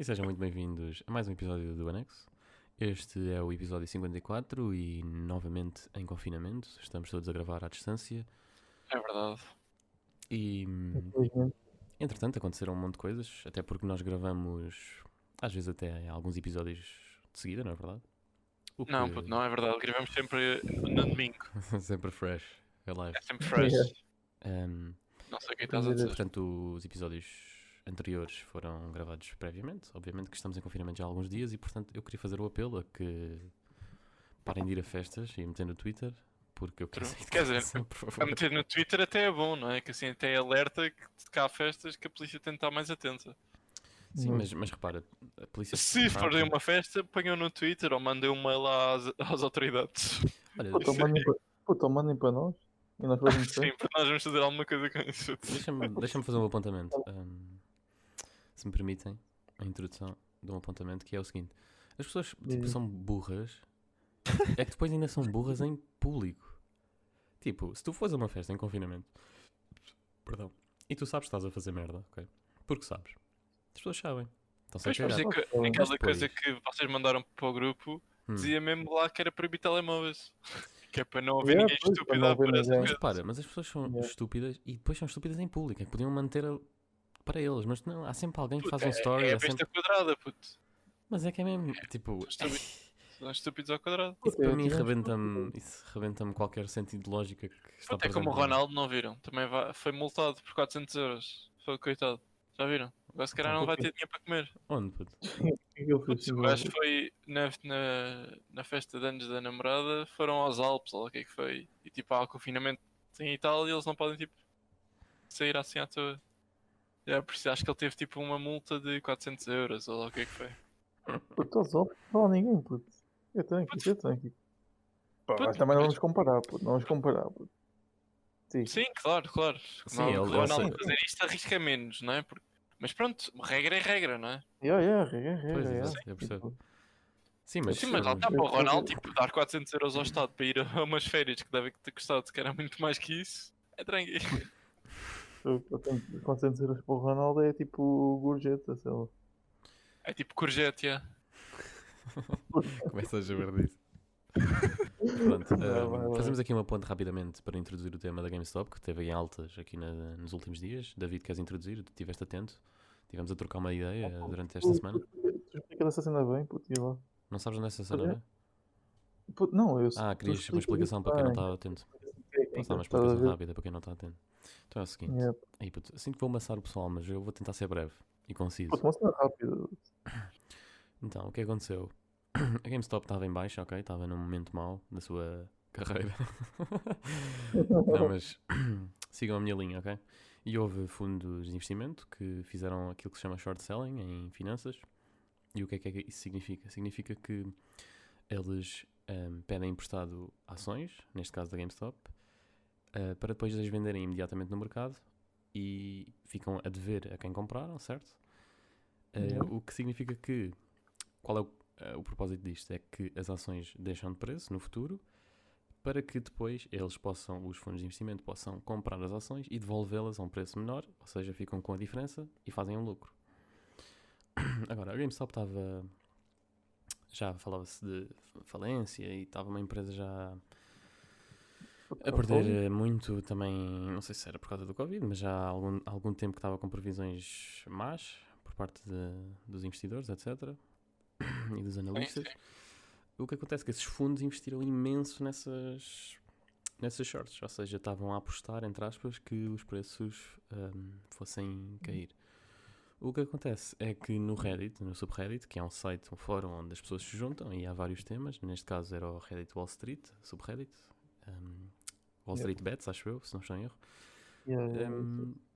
E sejam muito bem-vindos a mais um episódio do Anexo. Este é o episódio 54 e novamente em confinamento. Estamos todos a gravar à distância É verdade. e, Infelizmente. entretanto, aconteceram um monte de coisas, até porque nós gravamos, às vezes até alguns episódios de seguida, não é verdade? O que Não, puto, não é verdade. Gravamos sempre no domingo. sempre fresh, alive. É sempre fresh. Yeah. Um, Não sei o que estás a dizer. portanto, os episódios anteriores foram gravados previamente. Obviamente que estamos em confinamento já há alguns dias e, portanto, eu queria fazer o apelo a que parem de ir a festas e meter no Twitter, porque eu quero sair de Quer dizer, casa, por A favor. meter no Twitter até é bom, não é? Que assim até alerta que há festas que a polícia tem de estar mais atenta. Sim, mas repara, a polícia... Se forem uma festa, ponham no Twitter ou mandem um mail às autoridades. Olha, Puta, mandem para nós e nós fazemos Sim, porque nós vamos fazer alguma coisa com isso. deixa-me fazer um apontamento. Se me permitem, a introdução de um apontamento que é o seguinte. As pessoas, tipo, são burras. É que depois ainda são burras em público. Tipo, se tu fores a uma festa em confinamento, perdão, e tu sabes que estás a fazer merda, ok? Porque sabes. As pessoas sabem. Estão-se a Pois, por cagar. isso é que Mas aquela depois- coisa que vocês mandaram para o grupo dizia mesmo lá que era proibir telemóveis. Que é para não haver Yeah, ninguém pois, para estúpido não a haver aparecer. ninguém. Mas repara, mas as pessoas são Yeah. estúpidas e depois são estúpidas em público. É que podiam manter para eles, mas não, há sempre alguém que Puto, faz um story. É há a besta sempre... quadrada, puto. Mas é que é mesmo, tipo, São estúpidos ao quadrado. isso Puta, para eu mim tive um rebenta-me qualquer sentido de lógica que está Até presente. como o Ronaldo, não viram? Também foi multado por 400 euros. Foi coitado. Já viram? Agora se calhar não vai ter dinheiro para comer. Onde, puto? O que é que ele fez? Putz, o gajo foi na festa de anos da namorada, foram aos Alpes, ou lá o que é que foi. E tipo, há confinamento em Itália e eles não podem tipo sair assim à toa. Por isso acho que ele teve tipo uma multa de 400 euros, ou lá o que é que foi. Puta, os óbvios, não há ninguém, puto. Eu tenho aqui. Pá, Puto, mas também não mas- vamos comparar, puto. Não vamos comparar, puto. Sim. Sim, claro. Sim, Não, ele- o ele Ronaldo sei- fazer isto arrisca menos, não é? Mas pronto, regra é regra, não é? Pois, Yeah. exato, eu percebo. Sim, mas... Sim, mas lá está para o Ronaldo, tipo, dar 400 euros ao Estado para ir a umas férias que devem ter custado, se calhar, muito mais que isso, é tranquilo. Eu tenho 400 euros para o Ronaldo, é tipo gorjeta, sei lá. É tipo courgette, yeah. Começa a jaber disso. Pronto, Vai. fazemos aqui uma ponte rapidamente para introduzir o tema da GameStop, que teve em altas aqui nos últimos dias. David, queres introduzir? Estiveste atento? Tivemos a trocar uma ideia durante esta semana. Tu explica essa cena bem, puto, e lá. Não sabes onde é essa cena, não é? Puto, não, eu Querias tu uma explicas explicação isso para quem não bem. está atento. Posso dar uma Estás a explicação ver? rápida para quem não está atento. Então é o seguinte. Yeah. Aí, puto, sinto que vou amassar o pessoal, mas eu vou tentar ser breve e conciso. Puto, uma cena rápida. Então, o que aconteceu? A GameStop estava em baixo, ok? Estava num momento mau da sua carreira. Não, mas sigam a minha linha, ok? E houve fundos de investimento que fizeram aquilo que se chama short selling em finanças. E o que é que isso significa? Significa que eles pedem emprestado ações, neste caso da GameStop, para depois as venderem imediatamente no mercado e ficam a dever a quem compraram, certo? O que significa que, qual é o propósito disto? É que as ações deixam de preço no futuro para que depois eles possam, os fundos de investimento possam comprar as ações e devolvê-las a um preço menor, ou seja, ficam com a diferença e fazem um lucro. Agora, a GameStop estava... Já falava-se de falência e estava uma empresa já a perder muito também, não sei se era por causa do Covid, mas já há algum tempo que estava com previsões más por parte dos investidores, etc. E dos analistas. Sim. O que acontece é que esses fundos investiram imenso nessas shorts, ou seja, estavam a apostar, entre aspas, que os preços fossem cair. O que acontece é que no Reddit, no subreddit, que é um site, um fórum onde as pessoas se juntam e há vários temas, neste caso era o Reddit Wall Street, subreddit, Wall Street Bets, acho eu, se não estou em erro,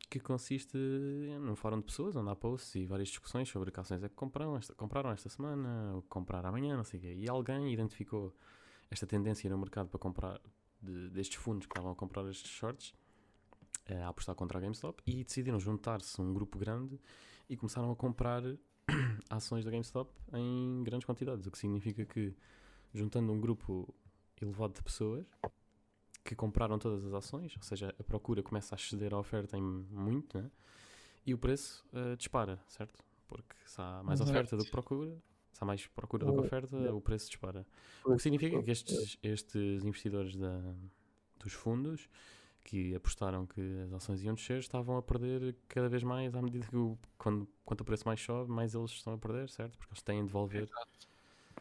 que consiste num fórum de pessoas onde há posts e várias discussões sobre que ações é que compraram esta semana, o que comprar amanhã, não sei o quê. E alguém identificou esta tendência no mercado para comprar destes fundos que estavam a comprar estes shorts, a apostar contra a GameStop, e decidiram juntar-se um grupo grande e começaram a comprar ações da GameStop em grandes quantidades, o que significa que, juntando um grupo elevado de pessoas que compraram todas as ações, ou seja, a procura começa a exceder a oferta em muito, né? E o preço dispara, certo? Porque se há mais Uhum. oferta do que procura, se há mais procura do que oferta, Yeah. o preço dispara. O que significa que estes investidores dos fundos que apostaram que as ações iam descer estavam a perder cada vez mais à medida que quanto o preço mais sobe, mais eles estão a perder, certo? Porque eles têm de devolver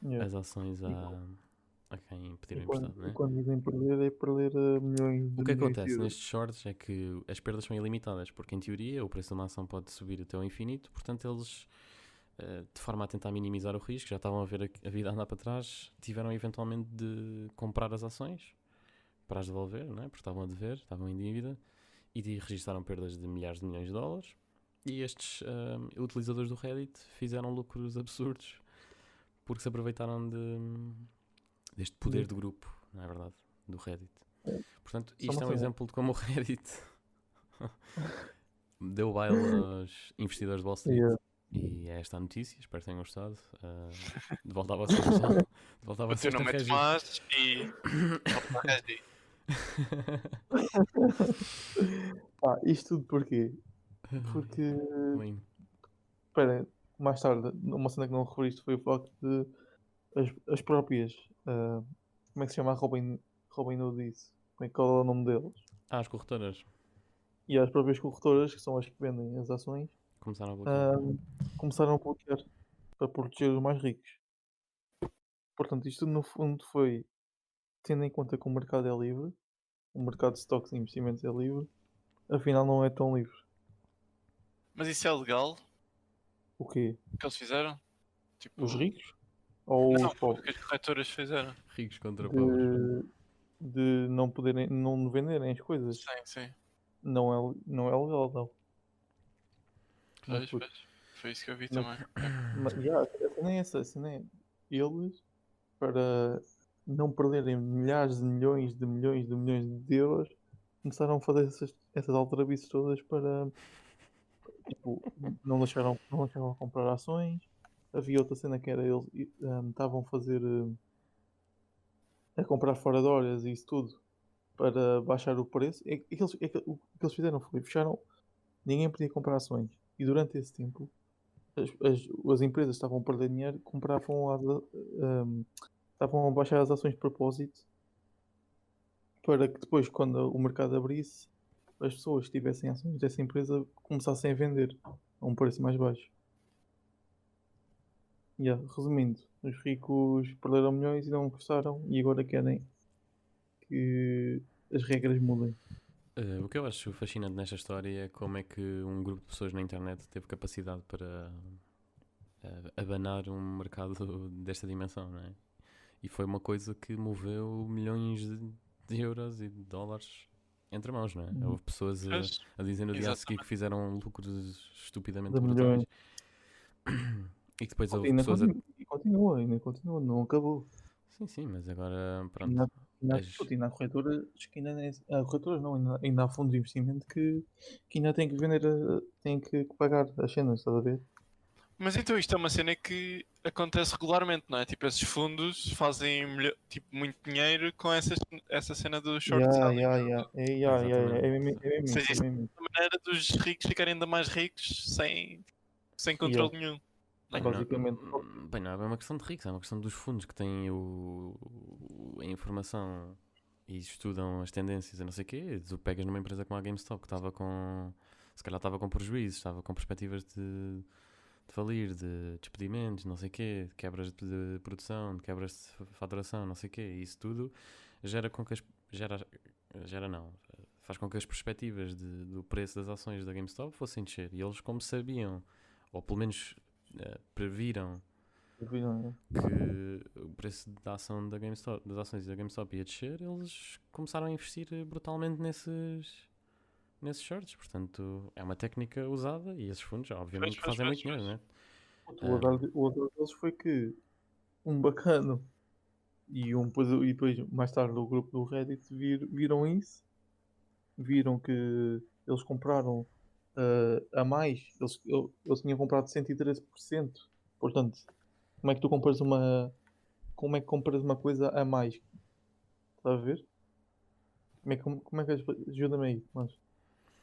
Yeah. as ações a quem pediram E quando, emprestado, não e é? quando dizem perder, é perder milhões de O que milhões de acontece euros. nestes shorts é que as perdas são ilimitadas, porque em teoria o preço de uma ação pode subir até ao infinito, portanto eles, de forma a tentar minimizar o risco, já estavam a ver a vida andar para trás, tiveram eventualmente de comprar as ações para as devolver, não é? Porque estavam a dever, estavam em dívida, e registaram perdas de milhares de milhões de dólares. E estes utilizadores do Reddit fizeram lucros absurdos porque se aproveitaram deste poder de grupo, não é verdade? Do Reddit. Portanto, Só isto uma é um cena. exemplo de como o Reddit deu baile aos investidores de Wall Street. Yeah. E é esta a notícia, espero que tenham gostado. De volta a vocês, pessoal. De volta a O teu vocês, nome é Regi. Tomás e. Regi. Pá, isto tudo porquê? Porque, Lindo. espera, mais tarde, uma cena que não referiste foi o facto de as próprias, como é que se chama? Robin Hood disse. Qual é o nome deles? As corretoras E as próprias corretoras, que são as que vendem as ações, começaram a bloquear. ah, começaram a bloquear para proteger os mais ricos. Portanto, isto no fundo foi tendo em conta que o mercado é livre, o mercado de stocks e investimentos é livre, afinal não é tão livre. Mas isso é legal? O quê? O que eles fizeram? Tipo. Os ricos ou Não, os o que pobres? as corretoras fizeram. Ricos contra pobres. De não poderem, não venderem as coisas. Sim, sim. Não é legal, não. Mas, Pois, puto, pois. Foi isso que eu vi mas, também. yeah, a cena é essa, a cena é eles, para não perderem milhares de milhões de milhões de milhões de euros, começaram a fazer essas aldrabices todas para, tipo, não deixaram comprar ações. Havia outra cena que era eles estavam a fazer, a comprar fora de horas e isso tudo para baixar o preço. O que eles fizeram foi fecharam, ninguém podia comprar ações. E durante esse tempo, as empresas estavam a perder dinheiro, estavam a baixar as ações de propósito para que depois, quando o mercado abrisse, as pessoas que tivessem ações dessa empresa começassem a vender a um preço mais baixo. Yeah, resumindo, os ricos perderam milhões e não gostaram e agora querem que as regras mudem. O que eu acho fascinante nesta história é como é que um grupo de pessoas na internet teve capacidade para abanar um mercado desta dimensão, não é? E foi uma coisa que moveu milhões de euros e de dólares entre mãos, não é? Uhum. Houve pessoas Pois, a dizer no dia a seguir exatamente. que fizeram lucros estupidamente De brutais. milhões. E que depois E houve ainda pessoas a... ainda continua, não acabou. Sim, sim, mas agora, E pronto. puto, e na corretora, acho que ainda nem, a corretora não, ainda há fundos de investimento que ainda têm que vender, têm que pagar as cenas, estás a ver? Mas então isto é uma cena que acontece regularmente, não é? Tipo, esses fundos fazem tipo, muito dinheiro com essa cena do short Yeah, selling. yeah, yeah. Exatamente. É mesmo Ou isso, seja, é isto mesmo isso. é uma maneira dos ricos ficarem ainda mais ricos sem Yeah, controle nenhum. Bem, basicamente. bem, não é uma questão de ricos, é uma questão dos fundos que têm a informação e estudam as tendências e não sei o quê. Tu pegas numa empresa como a GameStop que estava com, se calhar estava com prejuízos, estava com perspectivas de falir, de despedimentos, não sei o quê, de quebras de produção, de quebras de faturação, não sei o quê. E isso tudo gera com que gera não, faz com que as perspectivas do preço das ações da GameStop fossem descer. E eles, como sabiam, ou pelo menos previram que o preço da ação da GameStop, das ações da GameStop ia descer, eles começaram a investir brutalmente nesses shorts. Portanto, é uma técnica usada e esses fundos, obviamente, que fazem muito dinheiro, não é? O azar deles foi que um bacano e depois mais tarde o grupo do Reddit viram isso, viram que eles compraram a mais, eles tinham comprado 113%. Portanto, como é que tu compras como é que compras uma coisa a mais? Estás a ver? Como é que ajuda-me aí, mas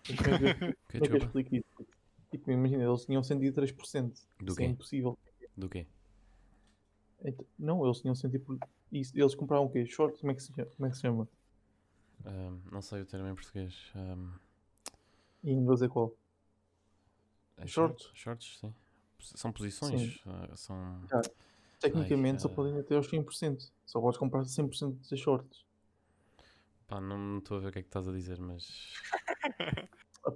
como é que, Ok, como é que eu desculpa. explico isso? Tipo, imagina, eles tinham 103%. Do Isso é quê? impossível. Do quê? Não, eles tinham 100%. Eles compraram o quê? Short? Como é que se chama? Não sei o termo em português. E em inglês é qual? É Short? shorts, sim. São Sim. posições. São. Já. Ai, Tecnicamente só podem até aos 100%. Só podes comprar 100% de shorts. pá, não estou a ver o que é que estás a dizer, mas.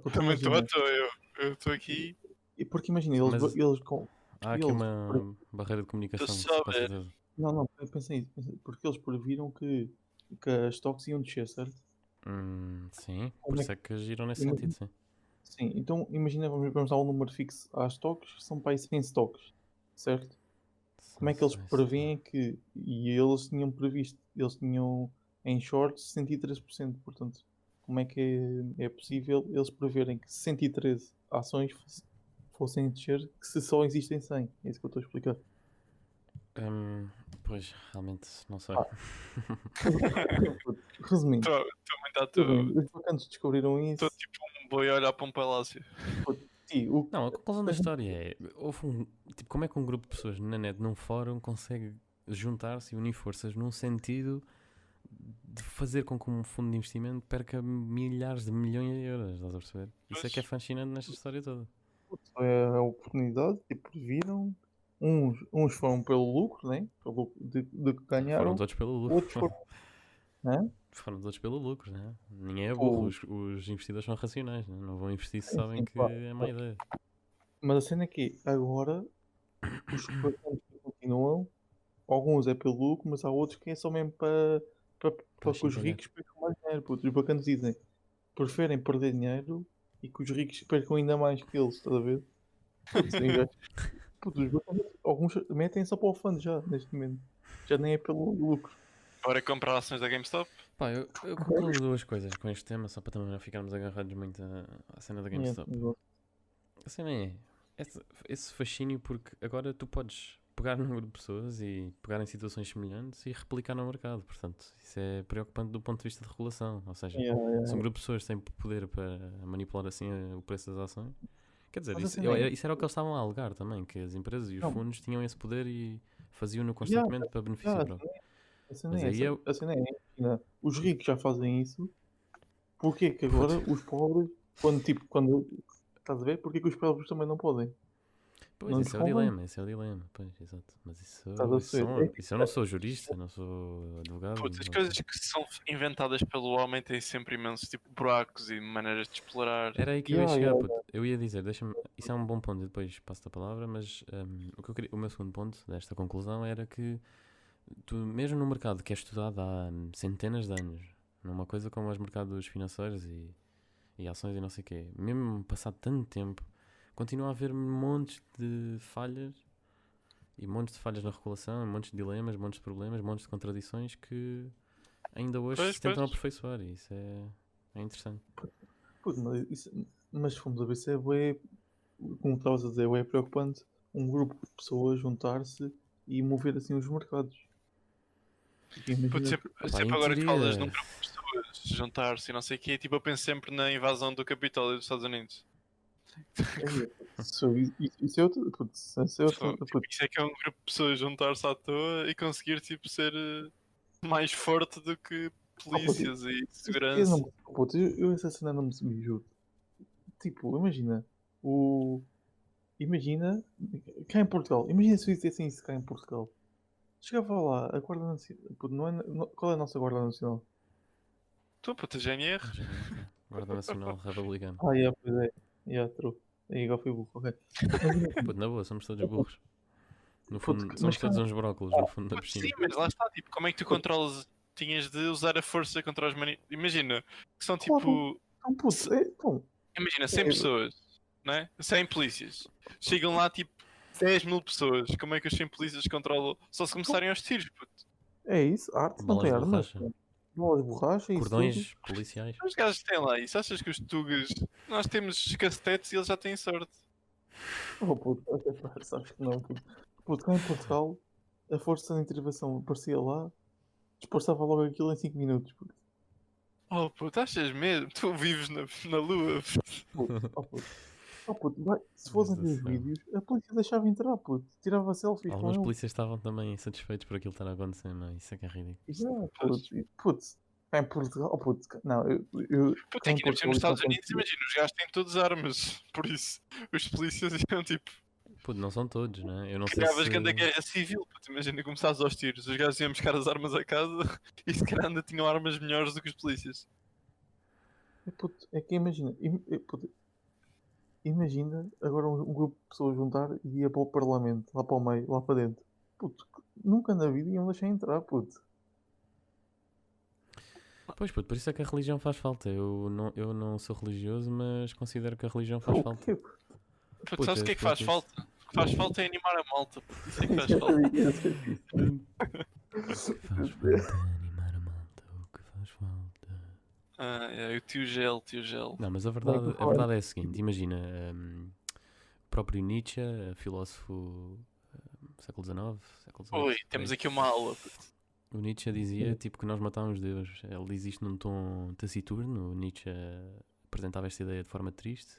Porque Também estou à imagina. toa, eu estou aqui, Porque imagina, Mas há aqui eles uma barreira de estou comunicação, só a com ver. certeza. não, não, eu pensei isso. Porque eles previram que as stocks iam descer, certo? Sim, por Como é isso é que agiram nesse que, sentido, sim. sim, então imagina, vamos dar um número fixo às stocks, que são para aí 100 stocks, certo? Como São é que eles seis, preveem que. E eles tinham previsto, eles tinham em short 63%, portanto, como é que é possível eles preverem que 113 ações fossem descer, que se só existem 100? É isso que eu estou a explicar. Pois, realmente, não sei. Ah, resumindo, Estou muito à toa. os bacanos descobriram Estou isso. tipo um boi a olhar para um palácio. Sim, Não, a conclusão da história é. Tipo, como é que um grupo de pessoas na net, num fórum, consegue juntar-se e unir forças num sentido de fazer com que um fundo de investimento perca milhares de milhões de euros, estás a perceber? Isso é que é Pois, fascinante nesta história toda. é a oportunidade, tipo, viram. Uns foram pelo lucro, né? Pelo lucro de que Foram ganharam, todos pelo lucro. outros foram, né? Foram todos pelo lucro, né? Ninguém é burro, Pô, os investidores são racionais, né? Não vão investir se sabem enfim, que pá. é má ideia. Mas a cena é que agora os bacanos que continuam, alguns é pelo lucro, mas há outros que é só mesmo para Para que os chincalhar. ricos percam mais dinheiro. Puto. Os bacanos dizem preferem perder dinheiro e que os ricos percam ainda mais que eles, estás a ver? Putz, em vez- putz, os bacanos, alguns metem só para o fundo já, neste momento. Já nem é pelo lucro. bora comprar ações da GameStop? Pá, eu concluo duas coisas com este tema, só para também não ficarmos agarrados muito à cena da É, GameStop. A cena é esse fascínio porque agora tu podes pegar num grupo de pessoas e pegar em situações semelhantes e replicar no mercado. Portanto, isso é preocupante do ponto de vista de regulação. Ou seja, yeah, se um yeah. grupo de pessoas tem poder para manipular assim o preço das ações, quer dizer, Mas a cena é. isso era o que eles estavam a alegar também, que as empresas e os Não, fundos tinham esse poder e faziam-no yeah, constantemente para benefício yeah, próprio. a cena Mas é aí essa. eu. A cena é, imagina, os ricos já fazem isso. Porquê que Puto. agora os pobres, quando estás a ver, porquê que os pobres também não podem? Pois, Não lhes esse é o convém, dilema, esse é o dilema. Pois, exato. Mas estás a perceber? isso eu não sou jurista, não sou advogado. Putz, as Não coisas sei. que são inventadas pelo homem têm sempre imensos tipo buracos e maneiras de explorar. Era aí que eu ia Yeah, chegar, yeah, puto. Eu ia dizer, deixa-me. Isso é um bom ponto, e depois passo-te a palavra, mas o meu segundo ponto desta conclusão era que tu, mesmo no mercado que é estudado há centenas de anos, numa coisa como os mercados financeiros e ações e não sei o quê, mesmo passado tanto tempo, continua a haver montes de falhas e montes de falhas na regulação, montes de dilemas, montes de problemas, montes de contradições que ainda hoje Pois, se pois. tentam aperfeiçoar e isso é interessante. Puto, mas se formos a ver, isso é bué, como estavas a dizer, é preocupante um grupo de pessoas juntar-se e mover assim os mercados. Porque Putz, imagina sempre, que. Pá, em sempre agora que falas num teoria, grupo de pessoas juntar-se e não sei o quê, tipo, eu penso sempre na invasão do Capitólio dos Estados Unidos. Isso é outra. Putz, isso é outra. Tipo, isso é que é um grupo de pessoas juntar-se à toa e conseguir tipo, ser mais forte do que Puto, polícias e eu segurança. não. Puto, eu essa cena não me subi, juro. Tipo, imagina. O. Imagina. Cá em Portugal. Imagina se fizessem isso cá em Portugal. Chegava lá, a Guarda Nacional. Não é, qual é a nossa Guarda Nacional? Tu, puta, GNR. GNR, Guarda Nacional Republicana. Ah, yeah, pois é. Yeah, true. Aí agora foi burro, ok. Mas imagina. Puto, na boa, somos todos burros. No Puto, fundo, mas somos cá. todos uns brócolos no Ah, fundo da Puto, sim, piscina. mas lá está, tipo, como é que tu puto, controlas? Tinhas de usar a força contra os Imagina, que são claro. tipo. Então, puto, então, Imagina, 100 é, pessoas, né? 100 polícias. Chegam lá tipo 10 mil pessoas. Como é que os 100 polícias controlam? Só se então, começarem aos tiros, puto. é isso. Arte não Balas tem de armas. borracha, Pô. Bolas de borracha e isso tudo. cordões policiais. Os gajos têm lá isso. Achas que os tugas. Nós temos cacetetes e eles já têm sorte. Oh, puto, até pá, sabes que não, puto. Puto, cá em Portugal, a força de intervenção aparecia lá, dispersava logo aquilo em 5 minutos. Puto. Oh, puto, achas mesmo? Tu vives na lua. Puto, oh, puto. Oh, puto, se fossem Deus ver do os céu. vídeos, a polícia deixava entrar, puto. Tirava selfies com Alguns ele. polícias estavam também insatisfeitos por aquilo estar a acontecer, não é? Isso é que é ridículo. Yeah, Pois. puto. Puto, cá em Portugal, oh, puto, não, Puta, cá em aqui na Portugal nos isso não Estados Unidos, acontecia. imagina, os gajos têm todas armas. Por isso, os polícias iam tipo. Puto, não são todos, né? Eu não sei Criavas se. grande guerra civil, puto, imagina, começares aos tiros. Os gajos iam buscar as armas a casa e se calhar ainda tinham armas melhores do que os polícias. Puto, é que imagina, puto, imagina agora um grupo de pessoas juntar e ia para o Parlamento, lá para o meio, lá para dentro. Puto, nunca na vida iam deixar entrar, puto. Pois, puto, por isso é que a religião faz falta. Eu não sou religioso, mas considero que a religião faz O falta. quê? Puto, Puto, sabes eu o que é que faz explico isso. falta? O que faz falta é animar a malta, puto. Isso é que faz Já falta. sabia dizer isso. Faz falta animar a malta, o que faz falta. Ah, é, o tio Gel, tio Gel. Não, mas a Como é que verdade, me a fala? verdade é a seguinte: imagina, o próprio Nietzsche, filósofo século XIX, século XVIII, Oi, por temos aí, aqui uma aula, puto. o Nietzsche dizia tipo que nós matámos Deus. Ele diz isto num tom taciturno. O Nietzsche apresentava esta ideia de forma triste.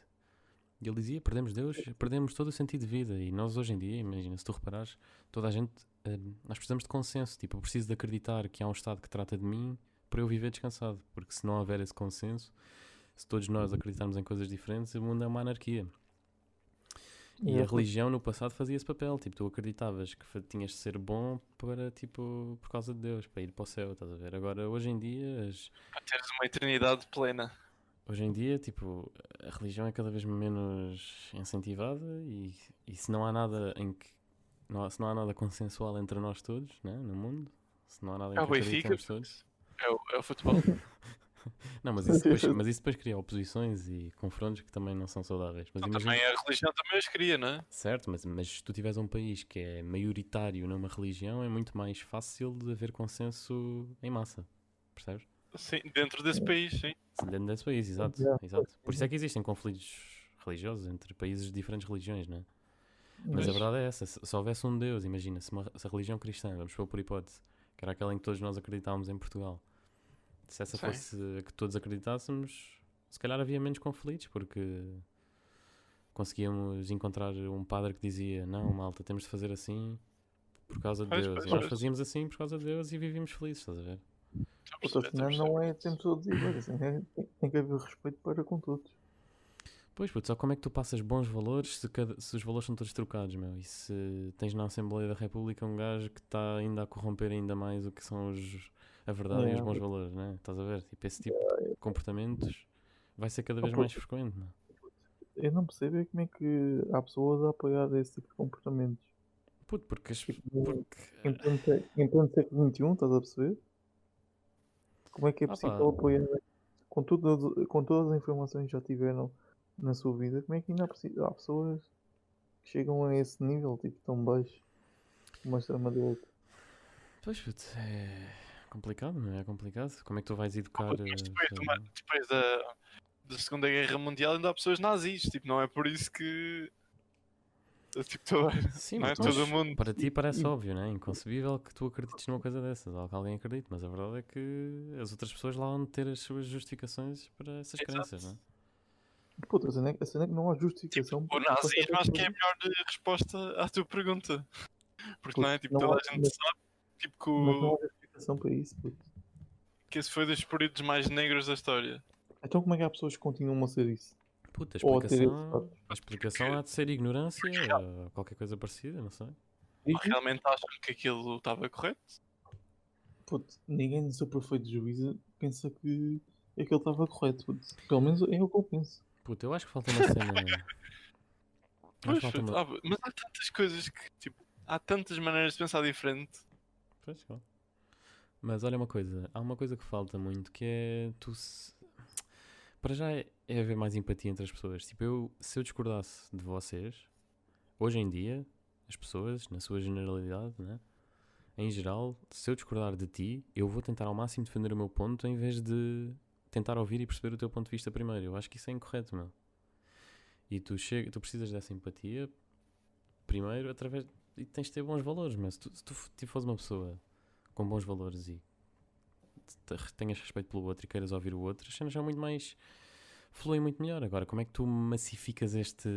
E ele dizia: perdemos Deus, perdemos todo o sentido de vida. E nós hoje em dia, imagina, se tu reparares, toda a gente, nós precisamos de consenso. Tipo, eu preciso de acreditar que há um Estado que trata de mim para eu viver descansado. Porque se não houver esse consenso, se todos nós acreditarmos em coisas diferentes, o mundo é uma anarquia. E a religião no passado fazia esse papel, tipo, tu acreditavas que tinhas de ser bom para, tipo, por causa de Deus, para ir para o céu, estás a ver? Agora, hoje em dia, Para teres uma eternidade plena. tipo, a religião é cada vez menos incentivada e se não há nada em que, se não há nada consensual entre nós todos, né, no mundo, se não há nada em É que o Benfica, acreditemos todos... é o futebol. Não, mas isso depois cria oposições e confrontos que também não são saudáveis. Mas imagina, Também a religião também os cria, não é? certo, mas se tu tiveres um país que é maioritário numa religião, é muito mais fácil de haver consenso em massa. Percebes? Sim, dentro desse país, sim. Dentro desse país, exato, Yeah. exato. Por isso é que existem conflitos religiosos entre países de diferentes religiões, né? Mas a Mas- verdade é essa: se houvesse um Deus, imagina, se a religião cristã, vamos pôr por hipótese, que era aquela em que todos nós acreditávamos em Portugal, se essa Sim. fosse a que todos acreditássemos, se calhar havia menos conflitos, porque conseguíamos encontrar um padre que dizia: não, malta, temos de fazer assim por causa de Pois, Deus. pois, E nós pois. fazíamos assim por causa de Deus e vivíamos felizes, estás a ver? Estou a Outra perceber, estou a cena perceber. não é temos todos iguais, assim, tem que haver respeito para com todos. Pois, puto, só como é que tu passas bons valores se os valores são todos trocados, meu? E se tens na Assembleia da República um gajo que está ainda a corromper ainda mais o que são a verdade e os bons valores, né? Estás a ver? Tipo, esse tipo de comportamentos vai ser cada vez mais frequente, meu. Eu não percebo é como é que há pessoas a apoiar esse tipo de comportamentos. Puto, porque, Tipo, porque em pleno século XXI, estás a perceber? Como é que é ah pá, possível apoiar com todas as informações que já tiveram na sua vida? Como é que ainda há pessoas que chegam a esse nível, tipo, tão baixo, uma extrema-direita? pois, puto, é complicado, não é? É complicado. Como é que tu vais educar? Mas depois da Segunda Guerra Mundial ainda há pessoas nazis, tipo, não é por isso que tipo, Sim, não é? mas Todo mundo. para ti parece e- óbvio, não é? Inconcebível que tu acredites numa coisa dessas, ou que alguém acredite, mas a verdade é que as outras pessoas lá vão ter as suas justificações para essas crenças, não é? Puta, a cena é que não há justificação O para nazismo acho que é a certas melhor resposta à tua pergunta. Porque não coisas. é? Tipo, Não toda há, a gente sabe tipo, mas não há justificação para isso, puto. que esse foi dos períodos mais negros da história. Então como é que há pessoas que continuam a ser isso? Puta, Ou a ter esse a explicação há de ser ignorância ou qualquer coisa parecida, não sei. Realmente acham que aquilo estava correto? Puto, ninguém no seu perfeito juízo pensa que aquilo estava correto, puto. Pelo menos é o que eu penso. Puta, eu acho que falta uma cena. Acho Pois, que falta uma. mas há tantas coisas que, tipo, há tantas maneiras de pensar diferente. Pois, claro. Mas olha uma coisa, há uma coisa que falta muito que é para já é haver mais empatia entre as pessoas. Tipo, se eu discordasse de vocês, hoje em dia, as pessoas, na sua generalidade, né? Em geral, se eu discordar de ti, eu vou tentar ao máximo defender o meu ponto em vez de tentar ouvir e perceber o teu ponto de vista primeiro. Eu acho que isso é incorreto, meu. E tu precisas dessa empatia primeiro através. E tens de ter bons valores, mas se tu fores uma pessoa com bons valores e tenhas respeito pelo outro e queiras ouvir o outro, as cenas são muito mais flui muito melhor. Agora, como é que tu massificas este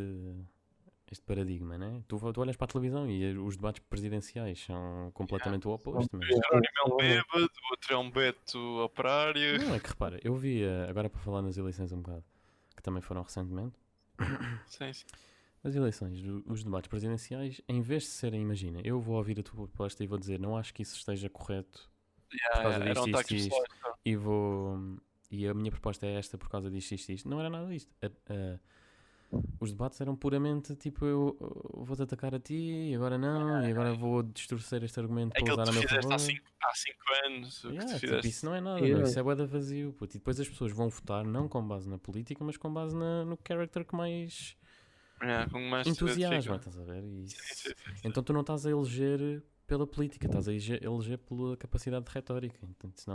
paradigma, né? Tu olhas para a televisão e os debates presidenciais são completamente o oposto, meu. Jerónimo é um bêbado, o outro é um Beto operário. Não, é que repara, eu vi, agora para falar nas eleições um bocado, que também foram recentemente, Sim, sim. as eleições, os debates presidenciais, em vez de serem, imagina, eu vou ouvir a tua proposta e vou dizer, não acho que isso esteja correto por causa Eram disto, ataques isto, pessoais. e e a minha proposta é esta por causa disto, isto. Não era nada disto. Os debates eram puramente tipo, eu vou-te atacar a ti, e agora não, e agora vou distorcer este argumento para Aquilo que usar a tu meu fizeste favor. há 5 anos. O que tu Tipo, fizeste. isso não é nada, Yeah. meu. Isso é bué de vazio, puto. E depois as pessoas vão votar não com base na política, mas com base no character que mais Com mais se entusiasma, identifica. estás a ver? E Sim, sim, sim. então tu não estás a eleger pela política, estás a eleger pela capacidade de retórica. Então isso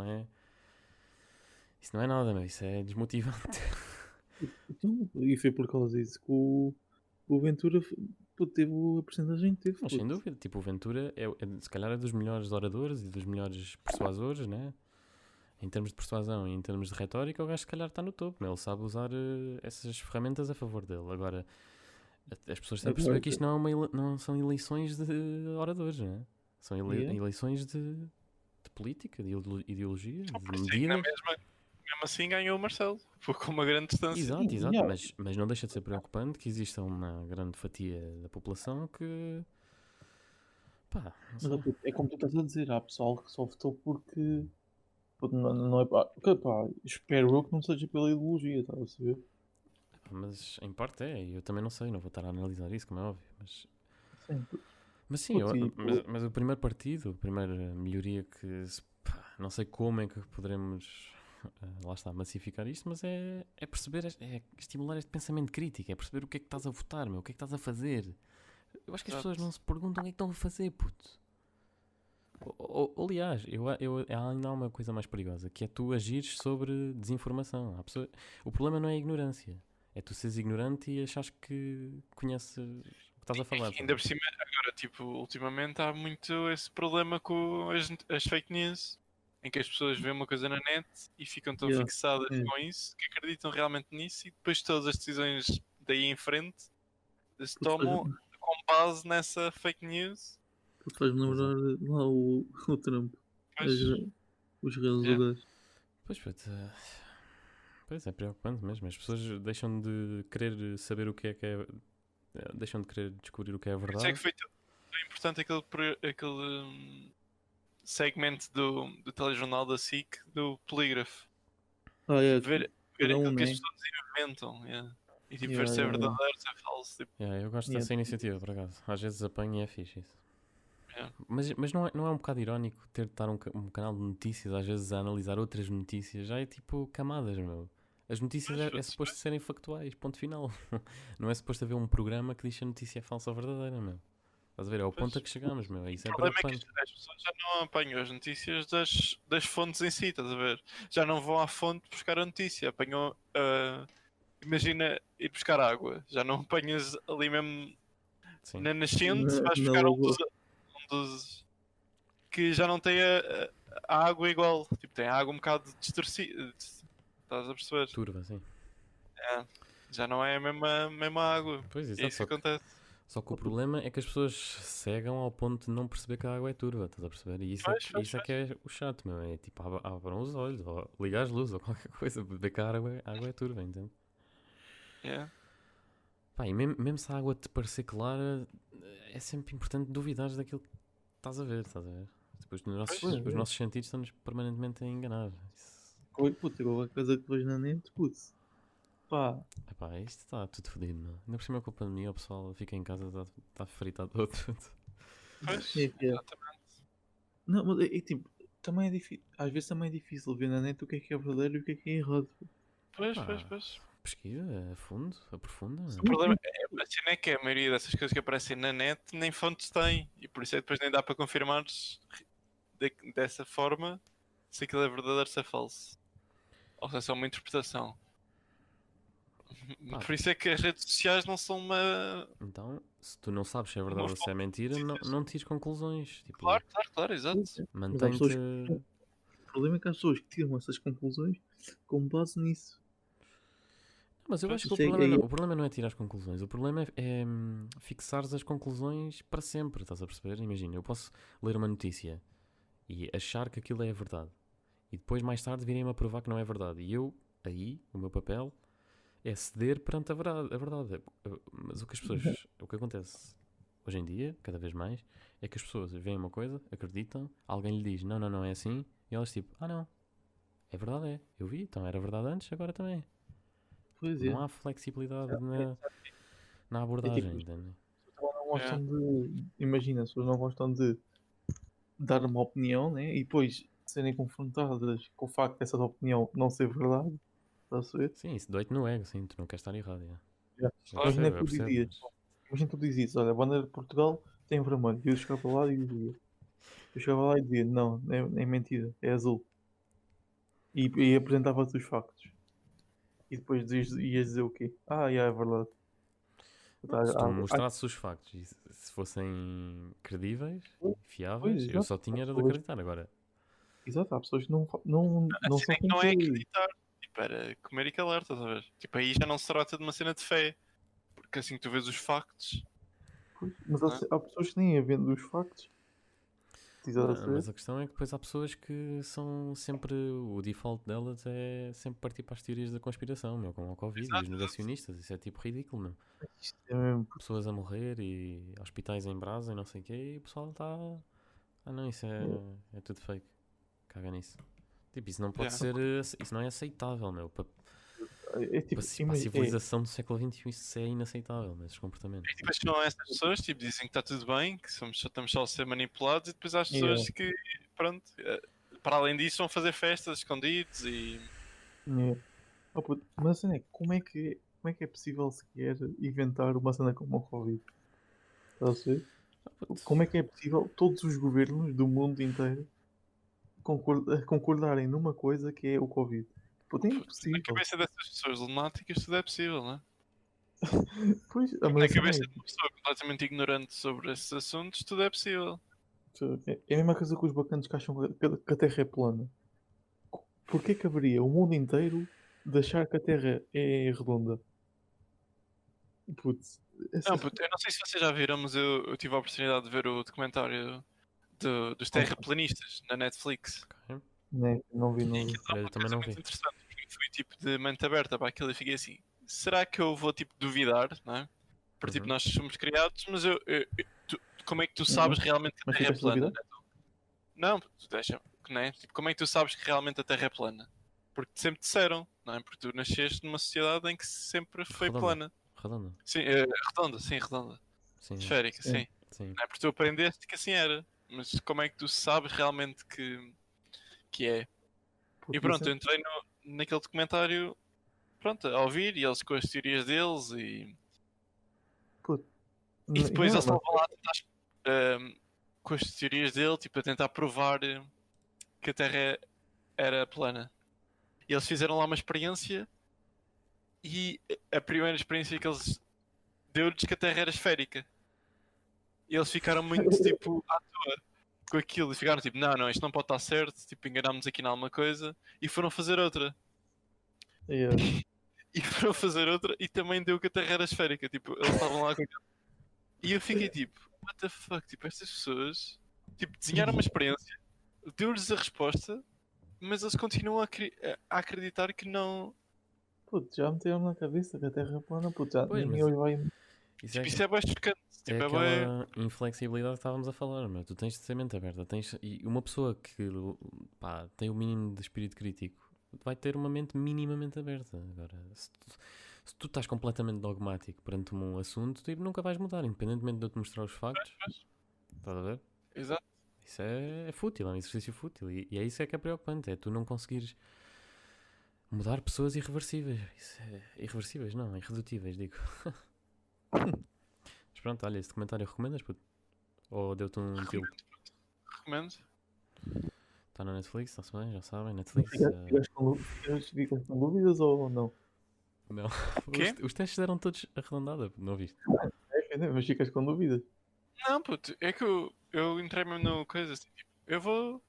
não é nada, meu. Isso é desmotivante. Então, e foi por causa disso que o Ventura pô, teve a porcentagem que teve. Mas puto. sem dúvida, tipo, o Ventura se calhar é dos melhores oradores e dos melhores persuasores, né? Em termos de persuasão e em termos de retórica, o gajo se calhar está no topo, né? Ele sabe usar essas ferramentas a favor dele. Agora, as pessoas têm que perceber que isto não, não são eleições de oradores, né? São Yeah. eleições de política, de ideologia, Por de isso é que medida. mesmo assim ganhou o Marcelo. Foi com uma grande distância. Exato, exato, Yeah. mas não deixa de ser preocupante que exista uma grande fatia da população que. Pá, não Mas sei. ó, puto, é como tu estás a dizer, há pessoal que só votou porque puto, não é pá, espero eu que não seja pela ideologia, estás a saber? Mas em parte é, e eu também não sei, não vou estar a analisar isso, como é óbvio. Sim, Mas sim, puto, e, mas o primeiro partido, a primeira melhoria que não sei como é que poderemos lá está, massificar isto, mas é perceber, é estimular este pensamento crítico, é perceber o que é que estás a votar, meu, o que é que estás a fazer. Eu acho que as pessoas não se perguntam o que é que estão a fazer, puto. Aliás, ainda há uma coisa mais perigosa, que é tu agires sobre desinformação. O problema não é a ignorância, é tu seres ignorante e achares que conheces o que estás a falar. Ainda por cima, agora, tipo, ultimamente há muito esse problema com as fake news, em que as pessoas veem uma coisa na net e ficam tão Yeah. fixadas É. com isso que acreditam realmente nisso e depois todas as decisões daí em frente se Puto, tomam com base nessa fake news. puto, faz-me lembrar lá o Trump, Pois, os realizadores. Pois é preocupante mesmo. As pessoas deixam de querer saber o que é. Deixam de querer descobrir o que é a por isso é verdade. que foi tão importante aquele segmento do telejornal da SIC do polígrafo. É, Ver cada aquilo que as né? pessoas inventam. Yeah. E tipo, ver Yeah, se é yeah, yeah. verdadeiro, se é falso. Tipo, Eu gosto Yeah. dessa iniciativa, por acaso. Às vezes apanho e é fixe isso. Yeah. Mas não é um bocado irónico ter de estar um canal de notícias, às vezes a analisar outras notícias? Já é tipo camadas, meu. As notícias é suposto serem factuais, ponto final. Não é suposto haver um programa que diz se a notícia é falsa ou verdadeira, meu. Estás a ver? É o ponto a que chegamos, meu. Isso é o problema é preocupante. que as pessoas já não apanham as notícias das fontes em si, estás a ver? Já não vão à fonte buscar a notícia, apanham. Imagina ir buscar água, já não apanhas ali mesmo Sim. na nascente, Na- vais na buscar um lagoa. dos que já não tem a água igual, tipo, tem a água um bocado distorcida, estás a perceber? Turva, sim. É. Já não é a mesma água. Pois, É exato. isso que acontece. Só que o problema é que as pessoas cegam ao ponto de não perceber que a água é turva, estás a perceber? E isso é que é o chato, meu. É tipo, abram os olhos, ou ligar as luzes, ou qualquer coisa, ver que a água é turva, entende? Yeah. Pá, e mesmo se a água te parecer clara, é sempre importante duvidares daquilo que estás a ver, estás a ver? Depois os nossos sentidos estão-nos permanentemente a enganar. Puto, qualquer coisa que vejo na net, putz. Pá, Epá, isto está tudo fodido, meu. Ainda por cima com a pandemia, o pessoal fica em casa, está fritado todo. Pois, é que é. exatamente. Não, mas é tipo, também é difícil. Às vezes também é difícil ver na net o que é verdadeiro e o que é errado. Pois, Pá. pois. Pesquisa a fundo, aprofunda. O problema a cena é que a maioria dessas coisas que aparecem na net nem fontes têm. E por isso é que depois nem dá para confirmar dessa forma se aquilo é verdadeiro ou se é falso. Ou se é só uma interpretação. Pá. Por isso é que as redes sociais não são uma. Então, se tu não sabes se é verdade ou se é mentira, não tires conclusões. Tipo, Claro, exato. mantém-te. O problema é que há pessoas que tiram essas conclusões com base nisso. Mas eu acho que Isso é- o problema não é tirar as conclusões, o problema é fixares as conclusões para sempre, estás a perceber? Imagina, eu posso ler uma notícia e achar que aquilo é a verdade e depois mais tarde virem-me a provar que não é verdade. E eu, aí, o meu papel é ceder perante a verdade. Mas o que as pessoas, o que acontece hoje em dia, cada vez mais, é que as pessoas veem uma coisa, acreditam, alguém lhe diz não, não, não é assim, e elas tipo, ah não, é verdade, é, eu vi, então era verdade antes, agora também é. Pois Não é. há flexibilidade É, na é tipo, abordagem, as entende? pessoas não É. gostam de. Imagina, as pessoas não gostam de dar uma opinião, né? E depois serem confrontadas com o facto dessa opinião não ser verdade. Estás a ver? Sim, isso dói-te no ego, sim, tu não queres estar errado, já. Já. Claro. Imagina que Eu tu percebo, dizias, mas... imagina que tu dizias, olha, a bandeira de Portugal tem vermelho. E eu chegava lá e dizia, eu chegava lá e dizia, não, é mentira, é azul. E apresentava-te os factos. E depois ias dizer o quê? Ah, é verdade. Tá, Se tu me mostrasses os factos e se fossem credíveis e pois, fiáveis, eu exato. só tinha Há era de pessoas, acreditar. Agora, exato, há pessoas que não Assim são é que como não é tu. acreditar. Tipo, era comer e calar, estás a ver? Tipo, aí já não se trata de uma cena de fé. Porque assim que tu vês os factos, Pois, mas né? há pessoas que nem havendo os factos, estás a não, saber? mas a questão é que depois há pessoas que são sempre. O default delas é sempre partir para as teorias da conspiração, meu, como o Covid e os Exato. negacionistas. Isso é tipo ridículo, meu. Isto é mesmo. Pessoas a morrer e hospitais em brasa e não sei o quê, e o pessoal está. Ah, não, isso é tudo fake. Caga nisso. Tipo, isso não pode Yeah. ser. Isso não é aceitável, meu. É tipo, Para a civilização do século XXI, isso é inaceitável, esses comportamentos. E depois são essas pessoas, tipo, dizem que está tudo bem, que estamos só a ser manipulados, e depois há as é, pessoas que, pronto, para além disso, vão fazer festas escondidos e. é. Oh, puto, mas a cena é, como é que é possível sequer inventar uma cena como o Covid? Estás a ver? Ah, puto. Como é que é possível todos os governos do mundo inteiro concordarem numa coisa que é o Covid? Puto, é Na impossível. cabeça dessas pessoas lunáticas, tudo é possível, não é? Pois, Tipo, mas na a cena cabeça é, de uma pessoa completamente ignorante sobre esses assuntos, tudo é possível. é a mesma coisa que os bacanos que acham que a Terra é plana. Porquê que haveria o mundo inteiro de achar que a Terra é redonda? Putz, Não, puto, eu não sei se vocês já viram, mas eu tive a oportunidade de ver o documentário dos terraplanistas na Netflix. Ok. né, não vi, E não vi. aquilo é Olha, eu uma também coisa não muito vi. interessante, porque eu fui tipo de mente aberta para aquilo e fiquei assim: será que eu vou tipo duvidar, não é? Porque tipo, Uhum. nós somos criados, mas como é que tu sabes Mas, realmente que a mas Terra é ficaste a plana? duvidar? Né? Não, tu deixa, né? Tipo, como é que tu sabes que realmente a Terra é plana? Porque sempre disseram, não é? Porque tu nasceste numa sociedade em que sempre foi Redonda. plana. Redonda. Sim, redonda, sim, redonda. Sim, Esférica, Sim. sim. sim. Não é? Porque tu aprendeste que assim era. Mas como é que tu sabes realmente que é? E Puta, pronto, eu entrei naquele documentário, pronto, a ouvir, e eles com as teorias deles, puta, e depois yeah, eles mas, estavam lá a tentar, com as teorias dele, tipo, a tentar provar que a Terra era plana. E eles fizeram lá uma experiência, e a primeira experiência que eles deu-lhes que a Terra era esférica. E eles ficaram muito, tipo, à toa com aquilo, e ficaram tipo, não, não, isto não pode estar certo, tipo, enganámos aqui em alguma coisa, e foram fazer outra. yeah. E foram fazer outra, e também deu que a Terra era esférica, tipo, eles estavam lá. E eu fiquei tipo, what the fuck, tipo, estas pessoas, tipo, desenharam uma experiência, deu-lhes a resposta, mas eles continuam a acreditar que não. Puto, já meteram na cabeça que a Terra é plana, puto, já Pois, ninguém mas hoje vai. isso Tipo, isso é bem chocante, é tipo, é bem. aquela inflexibilidade que estávamos a falar, meu. Tu tens de ser mente aberta. E uma pessoa que pá, tem o mínimo de espírito crítico vai ter uma mente minimamente aberta. Agora, se tu estás completamente dogmático perante um assunto, tipo, nunca vais mudar, independentemente de eu te mostrar os factos. Estás a ver? Exato. Isso é fútil, é um exercício fútil. E é isso é que é preocupante, é tu não conseguires mudar pessoas irreversíveis. Isso é, irreversíveis, não, irredutíveis, digo. Mas pronto, olha, esse documentário recomendas, puto? Ou deu-te um tilt? Recomendo. Está na Netflix, está-se bem, já sabem, Netflix. Ficas com dúvidas ou não? Não, os, Quê? os testes eram todos arredondados, não viste? É, mas ficas com dúvidas. Não, puto, é que eu entrei mesmo no coisa assim, tipo, eu vou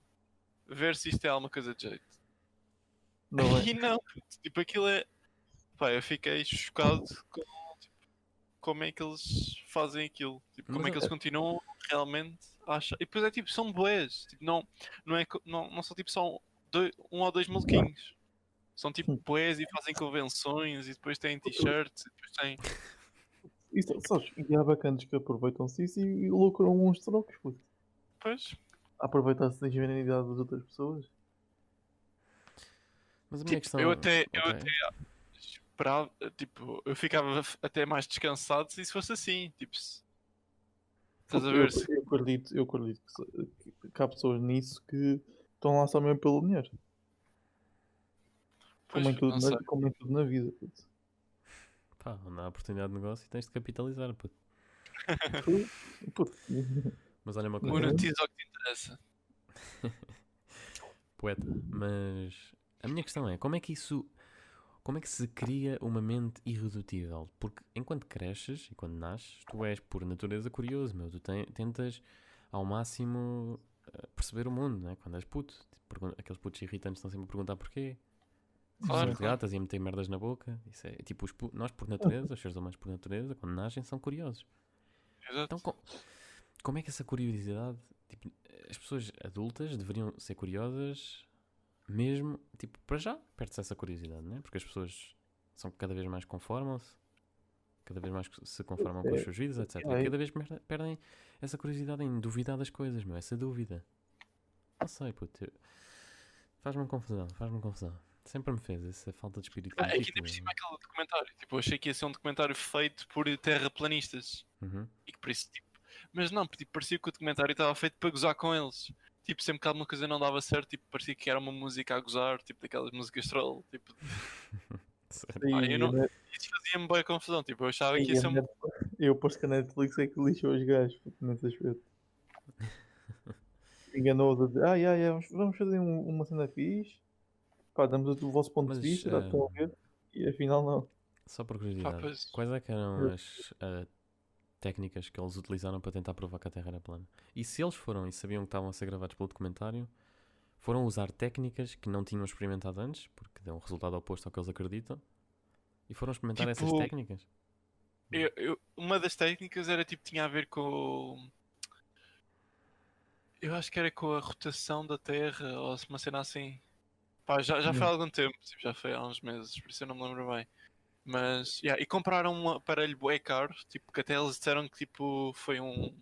ver se isto é alguma coisa de jeito. Não é? E não, puto, tipo, aquilo é. Pá, eu fiquei chocado com tipo, como é que eles fazem aquilo. Tipo, como Mas é que eles continuam realmente a achar. E depois é tipo, são bués. Tipo, não são tipo só um ou dois maluquinhos. São tipo bués e fazem convenções e depois têm t-shirts e depois têm. Isso, sabes? E há bacanas que aproveitam-se isso e lucram uns trocos, puto. Pois, Aproveitar-se da ingenuidade das outras pessoas. Mas a minha tipo, questão. eu até Ok. esperava, tipo, eu ficava até mais descansado se isso fosse assim. Tipo, estás Puto, a eu, ver se. eu acredito que há pessoas nisso que estão lá só mesmo pelo dinheiro. Pois, não sei. Como em tudo na vida, puto. Pá, onde há oportunidade de negócio tens de capitalizar, puto. Puto, Mas olha uma coisa. ninguém- Monetiza o que te interessa. Poeta. Mas a minha questão é, como é que isso. Como é que se cria uma mente irredutível? Porque enquanto cresces e quando nasces, tu és por natureza curioso, meu. Tu tentas ao máximo perceber o mundo, né? Quando és puto. Tipo, aqueles putos irritantes estão sempre a perguntar porquê. Claro, Discussões de claro. gatas e a meter merdas na boca. Isso é tipo, nós por natureza, os seres humanos por natureza, quando nascem, são curiosos. Então, Exato. como é que essa curiosidade. Tipo, as pessoas adultas deveriam ser curiosas mesmo. Tipo, para já, perde-se essa curiosidade, né? Porque as pessoas são cada vez mais conformam-se, cada vez mais se conformam com as É, suas vidas, etc. E é, cada vez perdem essa curiosidade em duvidar das coisas, meu. Essa dúvida. Não sei, puto. Faz-me confusão, faz-me confusão. Sempre me fez essa falta de espírito É que crítico. ainda por cima aquele documentário. Tipo, eu achei que ia ser um documentário feito por terraplanistas. Uhum. E que por isso, tipo. Mas não, tipo, parecia que o documentário estava feito para gozar com eles. Tipo, sempre que alguma coisa não dava certo, tipo, parecia que era uma música a gozar, tipo, daquelas músicas troll. Tipo, Sério. pá, eu e a não. Isso fazia-me boa confusão. Tipo, eu achava que ia E a ser um. Eu aposto que a Netflix é que lixou os gajos, puto, nesse aspecto. Enganou-os a dizer, vamos fazer uma cena fixe. Pá, damos o vosso ponto de Mas vista, estão a ver? E afinal não. só por Pá, curiosidade, pois. quais é que eram as técnicas que eles utilizaram para tentar provar que a Terra era plana? E se eles foram e sabiam que estavam a ser gravados pelo documentário, foram usar técnicas que não tinham experimentado antes, porque deu um resultado oposto ao que eles acreditam, e foram experimentar essas Tipo, técnicas? uma das técnicas era tipo, tinha a ver com. Eu acho que era com a rotação da Terra, ou uma cena assim. Pá, já foi há Hum. algum tempo, tipo, já foi há uns meses, por isso eu não me lembro bem. Mas, yeah, e compraram um aparelho bué caro, tipo, que até eles disseram que tipo, foi um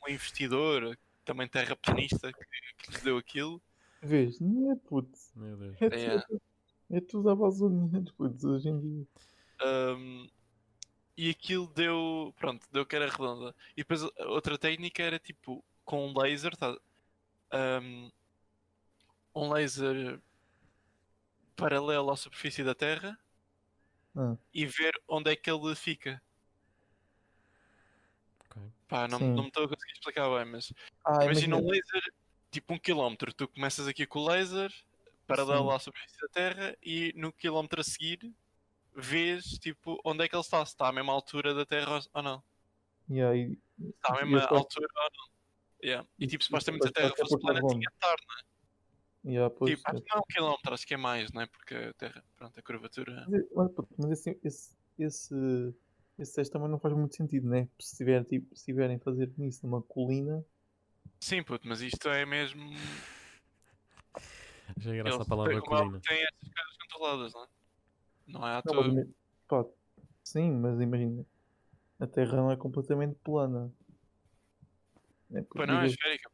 investidor, também terraplanista, que lhes deu aquilo. Vês? Não é puto. Meu Deus. É, É, é tudo à base do dinheiro, puto, hoje em dia. um, e aquilo deu, pronto, deu que era redonda. E depois a outra técnica era tipo, com um laser, tá? Um, um laser paralelo à superfície da Terra Ah, e ver onde é que ele fica. Ok. Pá, não sim. me estou a conseguir explicar bem, mas imagina Imagina. um laser tipo 1 quilómetro. Tu começas aqui com o laser paralelo Sim. à superfície da Terra e no quilómetro a seguir vês tipo onde é que ele está, se está à mesma altura da Terra ou não. Yeah, Se está à e mesma aposto, altura ou não. Yeah. E tipo, e supostamente se a aposto que vai Terra ser fosse por plana carbono. tinha de estar, né? Yeah, pois, Tipo, acho que não é 1 quilómetro, acho que é mais, né? Porque a Terra, pronto, a curvatura. Olha, puto, mas assim, esse teste também não faz muito sentido, né? Se tiver, tipo, se tiverem a fazer nisso numa colina, Sim, puto, mas isto é mesmo. Já graça a Eles palavra como é óbvio, colina. têm estas coisas controladas, não é? Não é à não, mas toa. pá, sim, mas imagina, a Terra não é completamente plana. Né? Pois não, é Digo, esférica.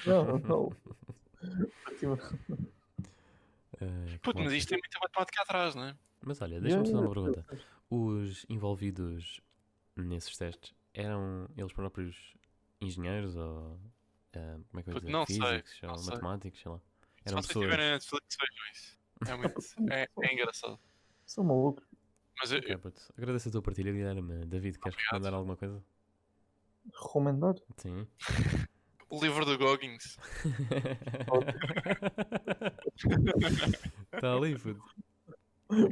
não. Acima- Que Puto, mal mas isto tem disposto. muita matemática atrás, não é? Mas olha, Yeah, deixa-me fazer yeah, uma pergunta. Os envolvidos nesses testes eram eles próprios engenheiros ou como é que eu ia Puto, dizer? não sei, Físicos ou não sei. matemáticos, sei lá. Se Eram vocês tiverem pessoas. na Netflix, vejam isso. É Ah, pá, muito. É engraçado. são malucos. Mas Ok, puto. Agradeço a tua partilha, Guilherme. David, queres recomendar obrigado. alguma coisa? Recomendar? Sim. O livro do Goggins. Está ali, puto.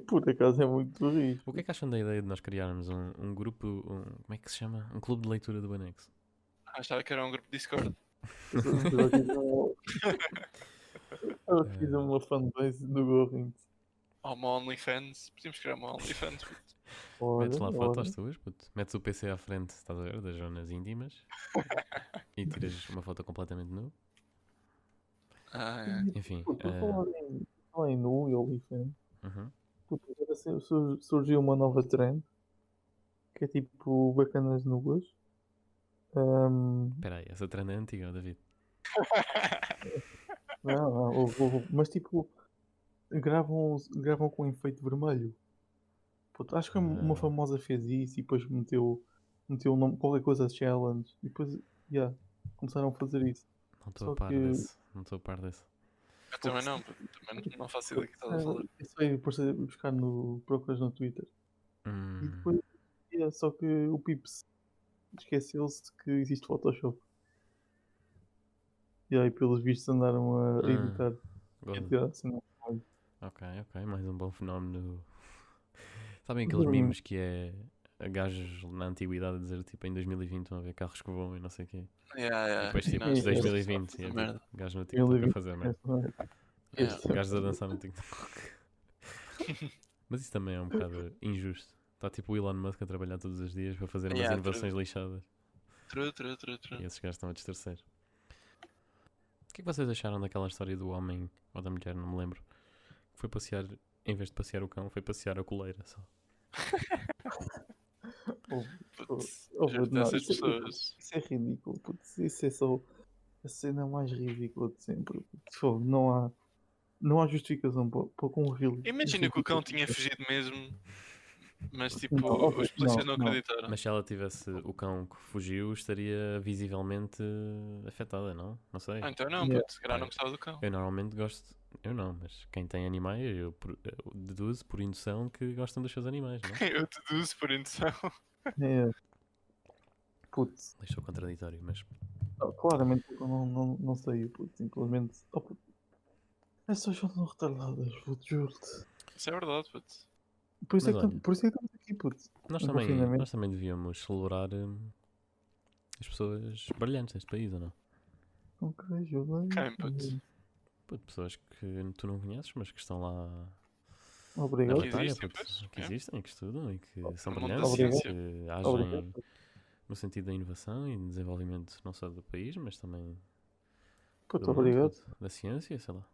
Por acaso é muito rico. O que é que acham da ideia de nós criarmos um grupo, como é que se chama? Um clube de leitura do Banex? Achava que era um grupo de Discord. Eu fiz Eh, uma fanbase do Goblins. Ou uma OnlyFans. Podíamos criar uma OnlyFans. puto. Metes lá Olha, fotos olha. tuas, puto. Metes o PC à frente, estás a ver, das zonas íntimas e tiras uma foto completamente nu. Ah, Enfim, Puto, por falar em nu e OnlyFans, uhum. puto, agora surgiu uma nova trend que é tipo bacanas nuas. Espera aí, essa trend é antiga, ó, David. Não, mas tipo, gravam com efeito vermelho. Puto, acho que uma Ah, famosa fez isso e depois meteu o nome, qualquer coisa challenge. E depois, yeah, começaram a fazer isso. não estou a Só par que, desse. Não estou a par desse. eu puto, também não, puto, também não faço ideia do que estás a falar. isso aí depois buscar no procuras no Twitter. E Hum, depois, yeah, só que o Pips esqueceu-se que existe Photoshop. E aí, pelos vistos, andaram a ah, editar e a gosto. tirar assim. Ok, ok, mais um bom fenómeno. Sabem aqueles Não, memes que é a gajos na antiguidade a dizer tipo em 2020 vão haver carros que voam e não sei o quê. Yeah, E yeah. depois E tipo nós, 2020 e é essa tipo merda. gajos no TikTok a 2020, fazer merda. Yeah. Gajos a dançar no TikTok. Mas isso também é um bocado injusto. Está tipo o Elon Musk a trabalhar todos os dias para fazer umas Yeah, inovações lixadas true. e esses gajos estão a distorcer. O que é que vocês acharam daquela história do homem ou da mulher, não me lembro, que foi passear, em vez de passear o cão, foi passear a coleira só? Putz, Puto, juro-te, não, essas pessoas. isso é ridículo. Puto, isso é só a cena mais ridícula de sempre. Puto. Fogo, não há justificação para com o Imagina que o cão tinha fugido mesmo, mas Não, tipo, ok, os polícias não não. acreditaram. Mas se ela tivesse o cão que fugiu, estaria visivelmente afetada, não? Não sei. Ah, então não, Yeah. puto, se calhar Pá, não gostava do cão. eu normalmente gosto. Eu não, mas quem tem animais, eu deduzo por indução que gostam dos seus animais, não? Eu deduzo por indução. É, putz, Isto é contraditório, mas. claramente não saiu, putz, simplesmente. Oh, puto, essas só são retardadas, puto, juro-te. Isso é verdade, puto. Mas olha, Por isso é que estamos aqui, puto, em confinamento. nós também devíamos celebrar as pessoas brilhantes deste país, ou não? Ok, jovem. Quem, puto? Puto, pessoas que tu não conheces, mas que estão lá na Obrigado. Que batalha, existem, puto, pois. que É. existem, que estudam e que são No mundo da brilhantes e Obrigado. ciência. que Obrigado. agem no sentido da inovação e desenvolvimento não só do país, mas também do Puto, mundo, obrigado. puto, da ciência, sei lá.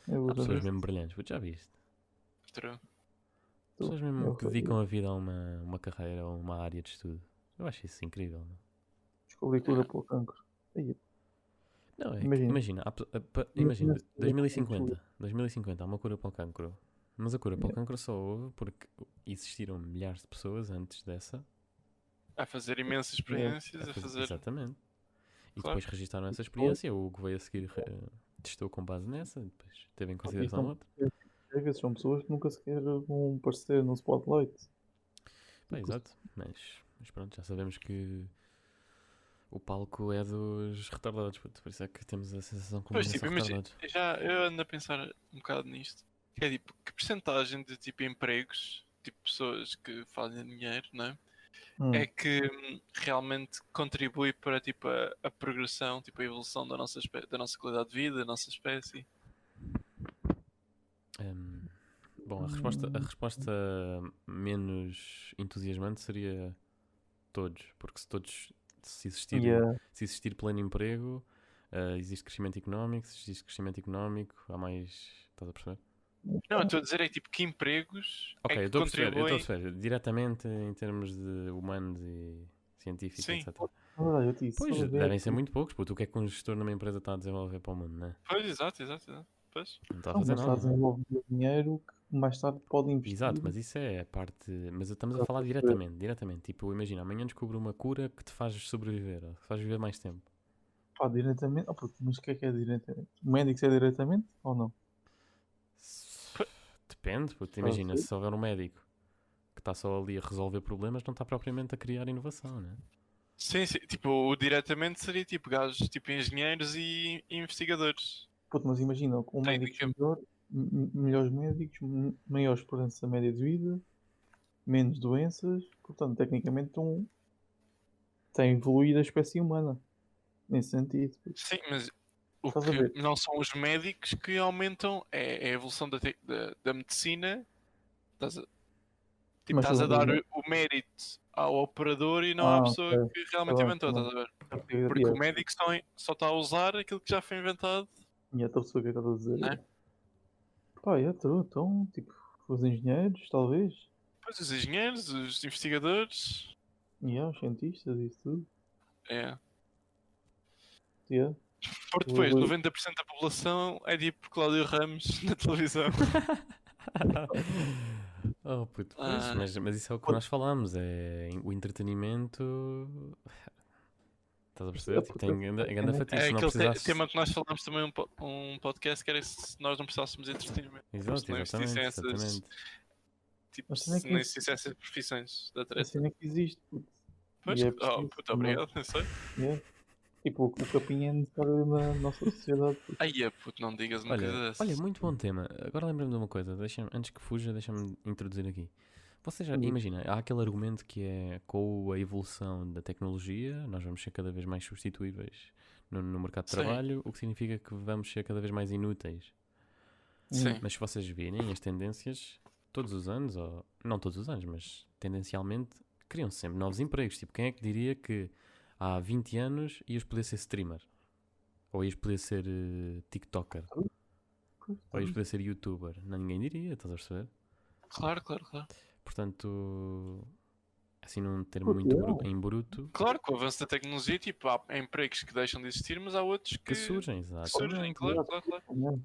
Eu Há pessoas agradeço. mesmo brilhantes, puto, já viste? True. Pessoas mesmo Eu que dedicam a vida a uma carreira ou uma área de estudo. Eu acho isso incrível, não? descobri cura Yeah. para o cancro. Aí, Não, é que, imagina. imagina, Imagina imagina, se tiver cancro. 2050 há uma cura para o cancro. Mas a cura para o Yeah. cancro só houve porque existiram milhares de pessoas antes dessa. A fazer imensas experiências, a fazer. Exatamente. E Claro. depois registaram essa experiência, o que veio a seguir testou com base nessa, depois teve em E consideração outra. às vezes são pessoas que nunca sequer vão aparecer no spotlight. Pá, Tipo, exato, mas pronto, já sabemos que o palco é dos retardados, puto, por isso é que temos a sensação que Pois, não tipo, são imagina, retardados. eu ando a pensar um bocado nisto. Que é tipo, que percentagem de tipo empregos, tipo pessoas que fazem dinheiro, não é? É que realmente contribui para tipo a progressão, tipo a evolução da nossa qualidade de vida, da nossa espécie. Hum, bom, a resposta menos entusiasmante seria todos, porque yeah. se existir pleno emprego, existe crescimento económico, se existe crescimento económico, há mais. Estás a perceber? Não, eu estou a dizer é tipo que empregos Ok, é eu que estou a perceber, contribuem. diretamente em termos de humanos e científicos, Sim, etc. Ah, eu disse, Pois, só a ver. devem ser muito poucos, puto, o que é que um gestor numa empresa está a desenvolver para o mundo, né? pois, exato. Pois. Não está a Não, fazer mas está a nada, né? desenvolver dinheiro que mais tarde pode Exato, investir. mas isso é a parte. Mas estamos a Para falar fazer. diretamente. Tipo, imagina, amanhã descubro uma cura que te faz sobreviver, ou que te faz viver mais tempo. Pá, diretamente. Ah, puto, mas o que é diretamente? O médico é diretamente ou não? P- Depende, puto, Estás a imagina, ver? se houver um médico que está só ali a resolver problemas, não está propriamente a criar inovação, né? Sim, tipo, o diretamente seria tipo gajos, tipo engenheiros e investigadores. Puto, mas imagina, com médicos Tecnicamente. melhores médicos, maior esperança média de vida, menos doenças, portanto, tecnicamente tem evoluído a espécie humana, nesse sentido. Puto. Sim, mas O Estás a que ver? não são os médicos que aumentam, é a evolução da medicina. Estás a, tipo, Mas estás a estás a dar ver? o mérito ao operador e não à Ah, pessoa ok. que Tá realmente bem, inventou, tá estás bem. a ver? Já percebi, Porque o médico só está a usar aquilo que já foi inventado, estou a perceber o que é que estás a dizer. né? Pá, true, então, tipo, os engenheiros, talvez. Pois os engenheiros, os investigadores. Yeah, os cientistas, isso tudo. É. Yeah. Porque depois, 90% da população é tipo Cláudio Ramos na televisão. Oh, puto, pois, Ah, mas isso é o que nós falamos, é o entretenimento. Estás a perceber? Tipo, tem grande fatia, é se não aquele precisasses. tema que nós falámos também um podcast que era se nós não precisássemos de entretenimento. Exato, Se não existissem exatamente, essas, exatamente. tipo, A cena é se que, não existissem essas profissões da a treta. cena é que existe, puto. Pois, E é oh, preciso puto, também. obrigado, não sei. Yeah. Tipo, o capinha é necessário na nossa sociedade, puto. Ai, puto, não digas uma coisa Olha, dessas. muito bom tema. Agora lembra-me de uma coisa, antes que fuja, deixa-me introduzir aqui. Você já Diz. imagina, há aquele argumento que é com a evolução da tecnologia, nós vamos ser cada vez mais substituíveis no mercado de Sim, trabalho, o que significa que vamos ser cada vez mais inúteis. sim. Mas se vocês virem as tendências, todos os anos, ou não todos os anos, mas tendencialmente, criam-se sempre novos empregos. Tipo, quem é que diria que há 20 anos ias poder ser streamer? Ou ias poder ser TikToker? Ou ias poder ser YouTuber? Não, ninguém diria, estás a perceber? Claro, claro, claro. Portanto, assim num termo Puto, muito yeah. em bruto, Claro, com o avanço da tecnologia, tipo, há empregos que deixam de existir, mas há outros que que surgem, surgem, exatamente. claro, claro, claro. Yeah.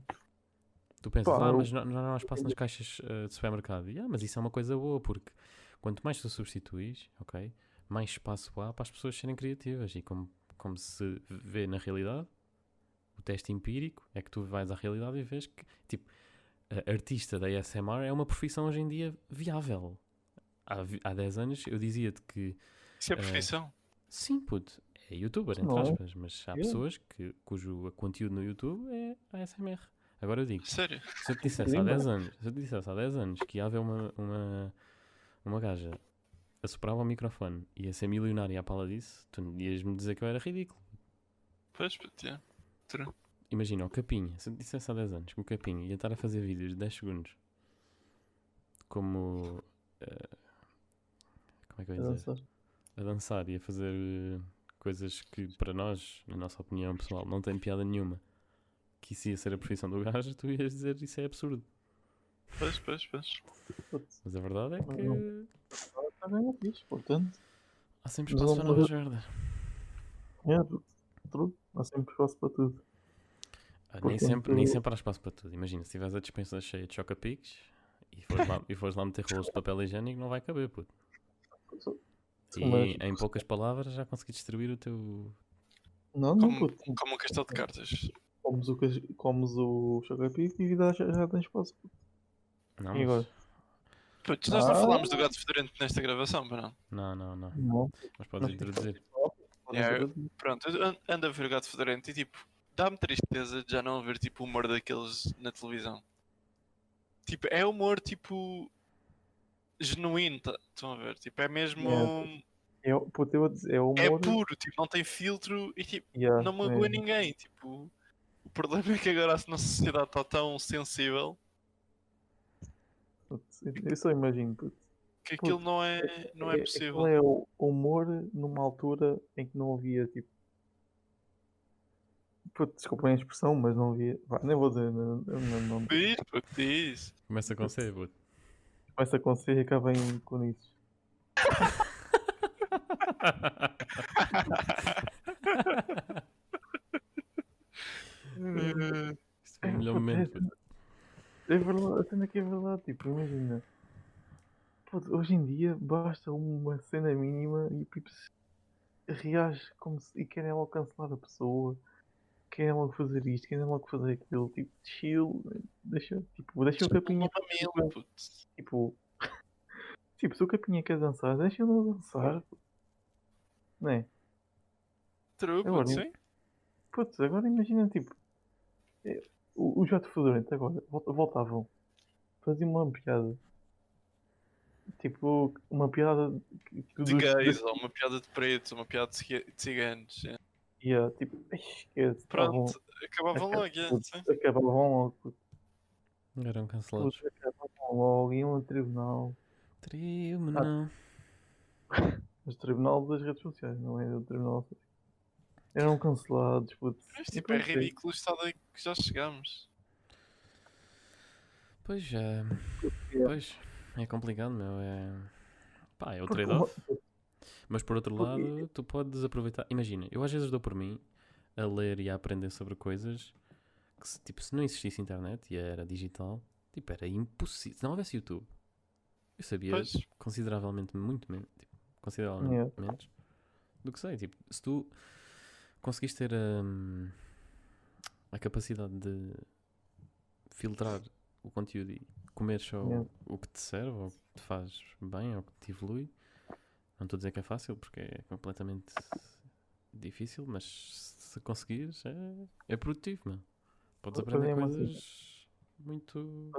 Tu pensas, Pá, mas não há espaço nas caixas de supermercado. Mas isso é uma coisa boa, porque quanto mais tu substituís, ok, mais espaço há para as pessoas serem criativas. E como se vê na realidade, o teste empírico é que tu vais à realidade e vês que, tipo, artista da ASMR é uma profissão hoje em dia viável. Há 10 anos eu dizia-te que, Isso é profissão. sim, puto, é youtuber, entre não é? aspas, mas há Yeah. pessoas cujo conteúdo no YouTube é ASMR. Agora eu digo, Sério. se eu te dissesse há 10 anos, que ia haver uma gaja a soprar ao microfone e ia ser milionária à pala disso, tu ias-me dizer que eu era ridículo. Pois, puto, yeah. True. Imagina, o Capinha, se eu te dissesse há 10 anos que o Capinha ia estar a fazer vídeos de 10 segundos como. Como é que eu ia dizer? A dançar e a fazer coisas que para nós, na nossa opinião pessoal, não tem piada nenhuma, que isso ia ser a profissão do gajo, tu ias dizer isso é absurdo. Pois, pois, pois. Putz, Mas a verdade é que está bem fixe, portanto. há sempre Mas espaço não para novas verdas. True. Há sempre espaço para tudo. Nem Portanto, sempre há espaço para tudo. Imagina, se tiveres a dispensa cheia de choca-piques e fores lá meter rolos de papel higiênico, não vai caber, puto. E mas, em poucas palavras já consegui distribuir o teu. não, puto. Como um castelo de cartas. Comes o chocapic e já tem espaço. Não, E agora? Putz, nós não falámos do gato fedorento nesta gravação, para não? Não. Não. Mas podes introduzir. Yeah, pronto, eu ando a ver o gato fedorento e tipo, dá-me tristeza de já não haver tipo humor daqueles na televisão. Tipo, é humor tipo genuíno, estão a ver? Tipo, é mesmo. Puto, eu vou dizer, é o É humor. puro, tipo, não tem filtro e tipo, Yeah, não magoa ninguém. Tipo, o problema é que agora a nossa sociedade está tão sensível Putz, eu só imagino, puto. que aquilo não é Aquilo possível. é o humor numa altura em que não havia tipo. Puto, desculpem a expressão, mas não havia. Nem vou dizer. Não. Diz, puto, diz. Começa com C, puto. Começa com C e acaba em Conices. Isto foi o melhor momento, puto. É verdade, a cena que é verdade, tipo, imagina. Puto, hoje em dia basta uma cena mínima e tipo, reage como se. E querem logo cancelar a pessoa, querem logo fazer isto, querem logo fazer aquilo, tipo, chill, deixa o capinha. Mamilo, puto. Tipo, se o capinha quer dançar, deixa-o dançar, não é? True, Agora, puto, sim. putz, agora imagina, tipo, o Jato Fedorento agora voltavam, faziam uma piada, tipo, uma piada De gays, ou uma piada de pretos, ou uma piada de ciganos. E tipo, esquece, estavam. Pronto, acabavam logo, yeah, sim. Acabavam logo, puto, Eram cancelados. acabavam logo, iam a tribunal. Trio-me Ah, não. mas tribunal das redes sociais, não é do tribunal. Eram cancelados, putz. Mas E tipo, é pronto, é ridículo o estado a que já chegamos. Pois, isso. pois, é complicado, meu. Pá, é o Porque, trade-off. Mas por outro porque lado, tu podes aproveitar. Imagina, eu às vezes dou por mim a ler e a aprender sobre coisas que, tipo, se não existisse internet e era digital, tipo, era impossível. Se não houvesse YouTube, eu sabia Pois, consideravelmente muito menos, tipo, consideravelmente yeah, menos do que sei. Tipo, se tu conseguiste ter a capacidade de filtrar o conteúdo e comer só yeah. o que te serve, ou que te faz bem, ou que te evolui, não estou a dizer que é fácil, porque é completamente difícil, mas se conseguires, é produtivo, meu. Podes aprender Olha, mas assim, coisas muito.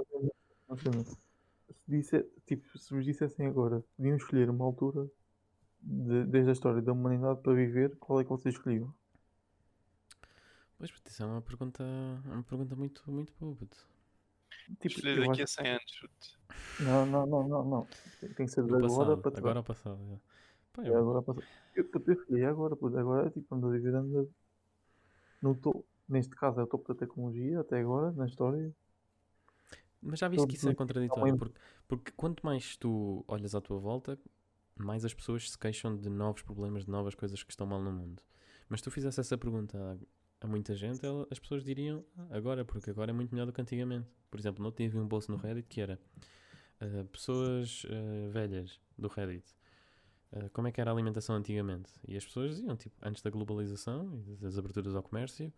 imagina, tipo, se vos dissessem agora, podiam escolher uma altura desde a história da humanidade para viver, qual é que vocês escolhiam? Pois, puto, isso é uma pergunta muito, muito boa, puto. Tipo, escolhi eu daqui acho. a 100 anos. Puto. Não, não, não, não, não. Tem que ser de No agora passado, para trás. agora ou passado. Já. Pá, É agora para trás. Eu escolhi agora, puto, agora, tipo, ando a viver no topo. Neste caso é o topo da tecnologia, até agora, na história. mas já viste que Todos isso é os contraditório, porque quanto mais tu olhas à tua volta, mais as pessoas se queixam de novos problemas, de novas coisas que estão mal no mundo. Mas se tu fizesse essa pergunta a muita gente, as pessoas diriam agora, porque agora é muito melhor do que antigamente. Por exemplo, não tive um post no Reddit que era pessoas velhas do Reddit. Como é que era a alimentação antigamente? E as pessoas diziam, tipo, antes da globalização e das aberturas ao comércio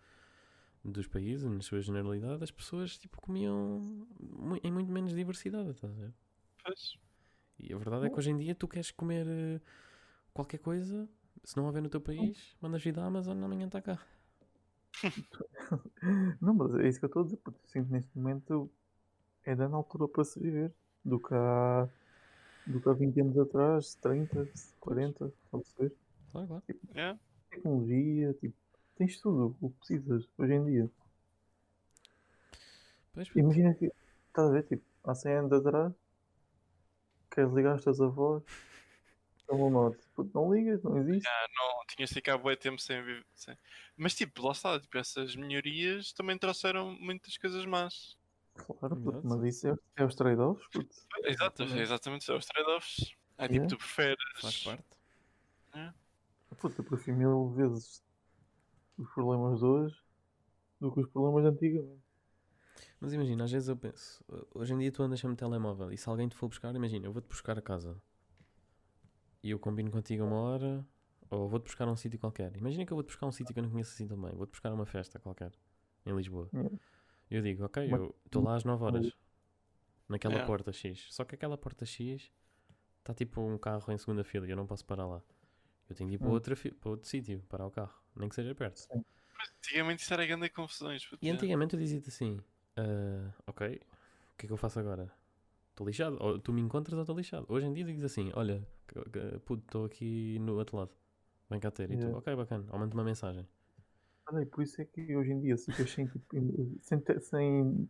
dos países, na sua generalidade, as pessoas tipo, comiam em muito menos diversidade, estás a ver? Pois, E a verdade é que hoje em dia tu queres comer qualquer coisa, se não houver no teu país, mandas vir da Amazon, amanhã está cá. Não, mas é isso que eu estou a dizer, porque eu sinto neste momento é da altura para se viver do que há 20 anos atrás, 30, Pois, 40, a perceber? claro, claro. Tipo, yeah. tecnologia, tipo, tens tudo o que precisas hoje em dia. Pois, puto. Imagina que, estás a ver, tipo, há 100 anos atrás, queres ligar os teus avós, estão no norte. Puto, não ligas, não existe. Não, tinhas de ficar bué tempo sem viver. Mas tipo, lá está, tipo, essas melhorias também trouxeram muitas coisas más. Claro, puto, Exato, mas isso é os trade-offs, puto. Exato, é exatamente. exatamente isso, é os trade-offs. É tipo, Yeah. tu Faz preferes. parte. né? Puto, eu prefiro mil vezes os problemas de hoje do que os problemas de antigamente. Mas imagina, às vezes eu penso, hoje em dia tu andas sempre no telemóvel e se alguém te for buscar, imagina, eu vou-te buscar a casa e eu combino contigo uma hora, ou vou-te buscar a um sítio qualquer. Imagina que eu vou-te buscar a um sítio que eu não conheço assim também, vou-te buscar a uma festa qualquer, em Lisboa. Yeah. Eu digo, ok, Mas, eu estou lá às 9 horas, naquela Yeah. porta X. Só que aquela porta X está tipo um carro em segunda fila e eu não posso parar lá. Eu tenho de ir para, para outro sítio, parar o carro, nem que seja perto. sim. Antigamente isso era grande confusões. Puto, E antigamente eu dizia-te assim, ok, o que é que eu faço agora? Estou lixado, ou tu me encontras ou estou lixado. Hoje em dia digo assim, olha, puto, estou aqui no outro lado, vem cá ter. E tu, Yeah. ok, bacana, ou mando uma mensagem. Olha, e por isso é que hoje em dia, se ficas sem, tipo, sem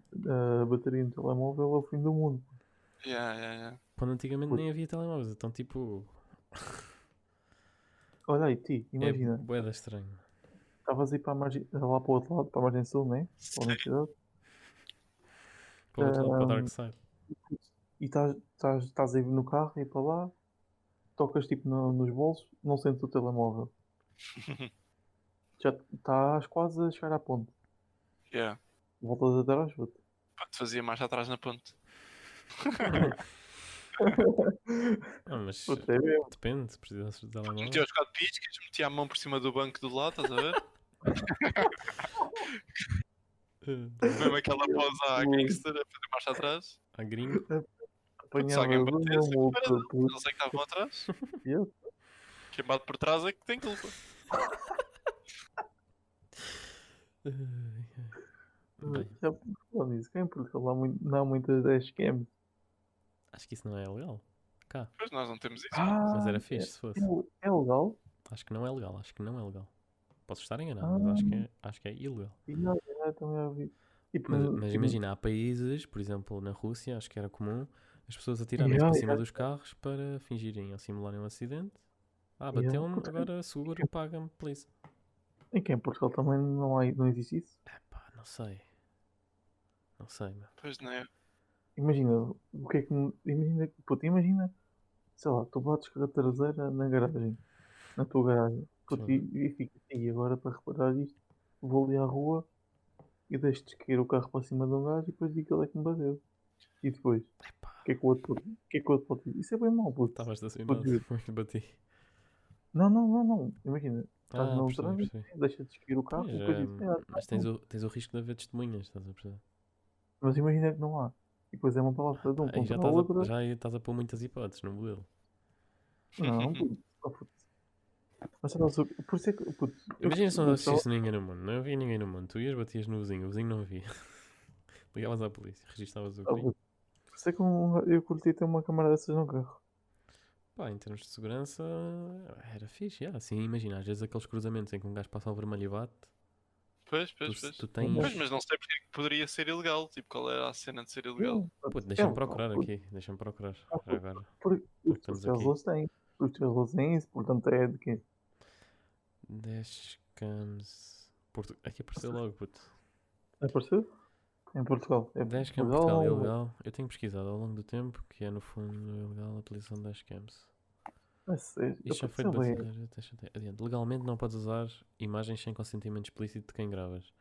bateria no telemóvel, é o fim do mundo. Yeah, yeah, yeah. Quando antigamente Puto, nem havia telemóveis, então tipo, olha aí, ti, é imagina, bué estranho. estavas aí para a margem, lá para o outro lado, para a margem sul, né? Para a universidade, Para o outro lado, para o Dark ahm, Side. e estás aí no carro e para lá, tocas tipo nos bolsos, não sentes o telemóvel. Já estás quase a chegar à ponte. Yeah. Voltas atrás, puto. Puto, fazia marcha atrás na ponte. Mas Puto, é mesmo. depende, se precisasses de Metia telemóvel. os quatro piscas, metia a mão por cima do banco do lado, estás a ver? Mesmo aquela pose à gangster a fazer marcha atrás. A gringo. Puto, se alguém Apanhavas uma batesse, a culpa era multa, deles. puto. Eles é que estavam atrás. E eu, Quem bate por trás é que tem culpa. Bem, já falando nisso, quem porque lá não há muitas 10 scams. acho que isso não é legal. Cá. Mas nós não temos isso. Mas Ah, era é, fixe se fosse. é legal? Acho que não é legal, acho que não é legal. Posso estar enganado, mas acho que é ilegal. Já, também já vi. Tipo, Mas imagina, há países, por exemplo, na Rússia, acho que era comum, as pessoas atirarem-se Já, para cima já, dos carros para fingirem ou simularem um acidente. já. Bateu-me, Puto, agora seguro, paga-me, please. em que em Portugal também não existe isso. Epá, não sei. Não sei, meu. Pois não é. Imagina, o que é que. Imagina, puto, imagina, sei lá, tu bates com a traseira na garagem, na tua garagem. Puto, Sim. e fica, e agora para reparar isto, vou ali à rua e deixo-te cair o carro para cima de um gajo e depois digo que ele é que me bateu. E depois, o Epá, que é que o outro pode, o que é que o outro pode dizer? Isso é bem mau, puto. estava Pode estacionado, dizer, depois bati. não. Imagina, estás no Percebi, trânsito, percebi. deixa-te cair o carro Pois, e depois dizes, mas tens o risco de haver testemunhas, estás a perceber? mas imagina que não há. E depois é uma palavra de um Aí contra a outra. já estás a pôr muitas hipóteses no modelo. Não, puto. Oh, puto. Mas sabes por isso é que, puto, Imagina se não eu gostava. existisse ninguém no mundo, não havia ninguém no mundo. Tu ias, batias no vizinho, o vizinho não havia. Ligavas à polícia, registavas o Oh, crime. puto, por isso é que eu curti ter uma câmara dessas no carro. Pá, em termos de segurança, era fixe, assim, imagina, às vezes aqueles cruzamentos em que um gajo passa ao vermelho e bate, Pois. tu Pois, tens... mas não sei porque é que poderia ser ilegal. Tipo, qual era a cena de ser ilegal? Sim, Pô, é deixa-me legal. procurar Puto, aqui, deixa-me procurar, já puto, agora, já que os estamos aqui. Teslas têm. Os Teslas têm isso, portanto é de quê? Dashcams... Aqui apareceu logo, puto. Apareceu? Em Portugal. É Dashcam Portugal é legal. ilegal. Eu tenho pesquisado ao longo do tempo que é no fundo ilegal a utilização de dashcams. É sério. Isto já foi Isso é bem. debatido. Adiante. Legalmente não podes usar imagens sem consentimento explícito de quem gravas.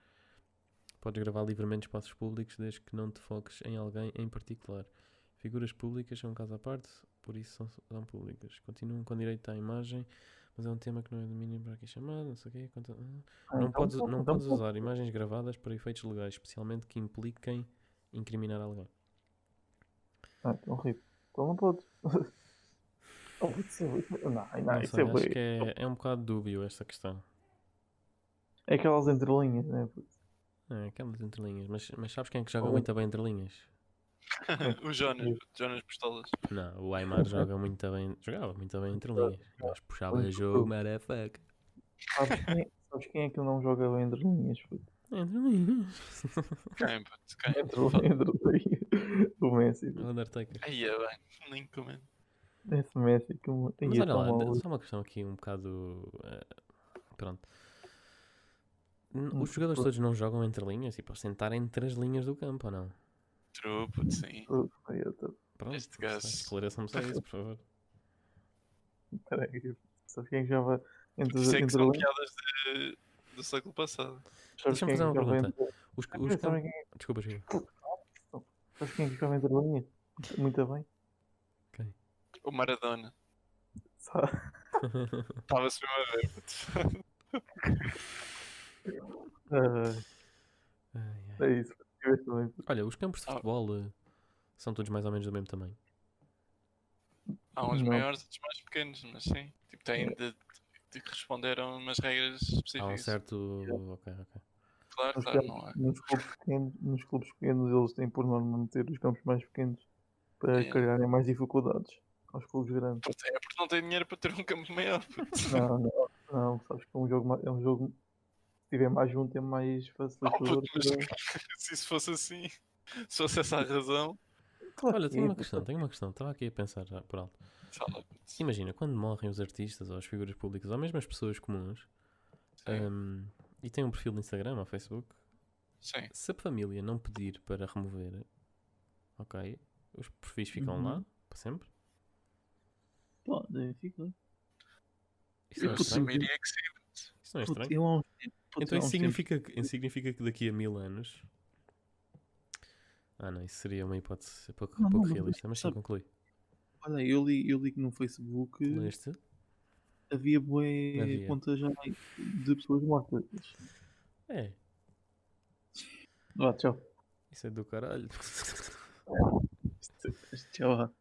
Podes gravar livremente espaços públicos desde que não te foques em alguém em particular. Figuras públicas são um caso à parte, por isso são públicas. Continuam com direito à imagem, mas é um tema que não é domínio para aqui chamado, não sei o quê. Não Então, podes usar imagens gravadas para efeitos legais, especialmente que impliquem incriminar alguém. então, horrível. Então não pode. Oh, não, Não isso é sei, acho bem. que é um bocado dúbio esta questão. É aquelas entrelinhas, né? Puto? É, aquelas entrelinhas. Mas sabes quem é que joga Oh, muito bem entrelinhas? O Jonas Pistolas. Não, o Aymar joga muito bem. Jogava muito bem entrelinhas. O gajo puxava jogo, motherfucker. Sabes quem é que não joga bem entrelinhas? Puto? Entrelinhas. Quem, puto? Quem? Entrelinhas. O Messi. O Puto. Undertaker. Aí é bem. Nem comendo. Esse Messi que Mas aí é olha tão lá, mau. só uma questão aqui um bocado. Pronto. Os jogadores Puto, todos não jogam entre linhas, tipo, a sentar entre as linhas do campo, ou não? True, puto, sim. aí eu tô- Pronto, Este não gajo. sei, esclareçam-me só isso, por favor. Peraí. Sabes quem é que joga entre, Isso é que entre são linhas? piadas do século passado. Sabes Deixa-me quem é fazer que uma joga pergunta. entre Os Sabes campos. quem é Desculpa, desculpa. Sabes quem é que joga entre linhas? Muito bem. Quem? O Maradona. Sabe? Estava-se mesmo a ver, puto. Ah, Ai, ai. é isso. Tiveste bem. Olha, os campos de Ah. futebol são todos mais ou menos do mesmo tamanho. Há uns Não. maiores, outros mais pequenos, mas sim. Tipo, têm de responder a umas regras Há um específicas. certo. Ok. Claro, Nos, claro, não é. nos clubes pequenos, eles têm por norma meter os campos mais pequenos para Yeah. criarem mais dificuldades aos clubes grandes. Puto, é porque não tem dinheiro para ter um campo maior, puto. Não, sabes que é um jogo, se tiver mais um, é mais Oh, facilitador. puto, mas se isso fosse assim, se fosse essa a razão, Claro Olha, que é, tenho uma questão. Estava aqui a pensar já por alto. fala, puto. Imagina, quando morrem os artistas ou as figuras públicas ou mesmo as pessoas comuns Sim, e têm um perfil no Instagram ou Facebook, sim. se a família não pedir para remover, ok, os perfis ficam lá Uhum. para sempre. Pode, fica. Isso não é Puto, estranho? Assumiria que sim, puto. Isso não é Puto, estranho? eu há uns tempos- puto, Então há uns tempos- significa que daqui a 1000 anos. Ah, não, isso seria uma hipótese pouco, Não, pouco mas realista, mas sim, sabe, conclui. olha, eu li que no Facebook Leste? havia bué Havia. contas já de pessoas mortas. É, Tchau. isso é do caralho. Tchau.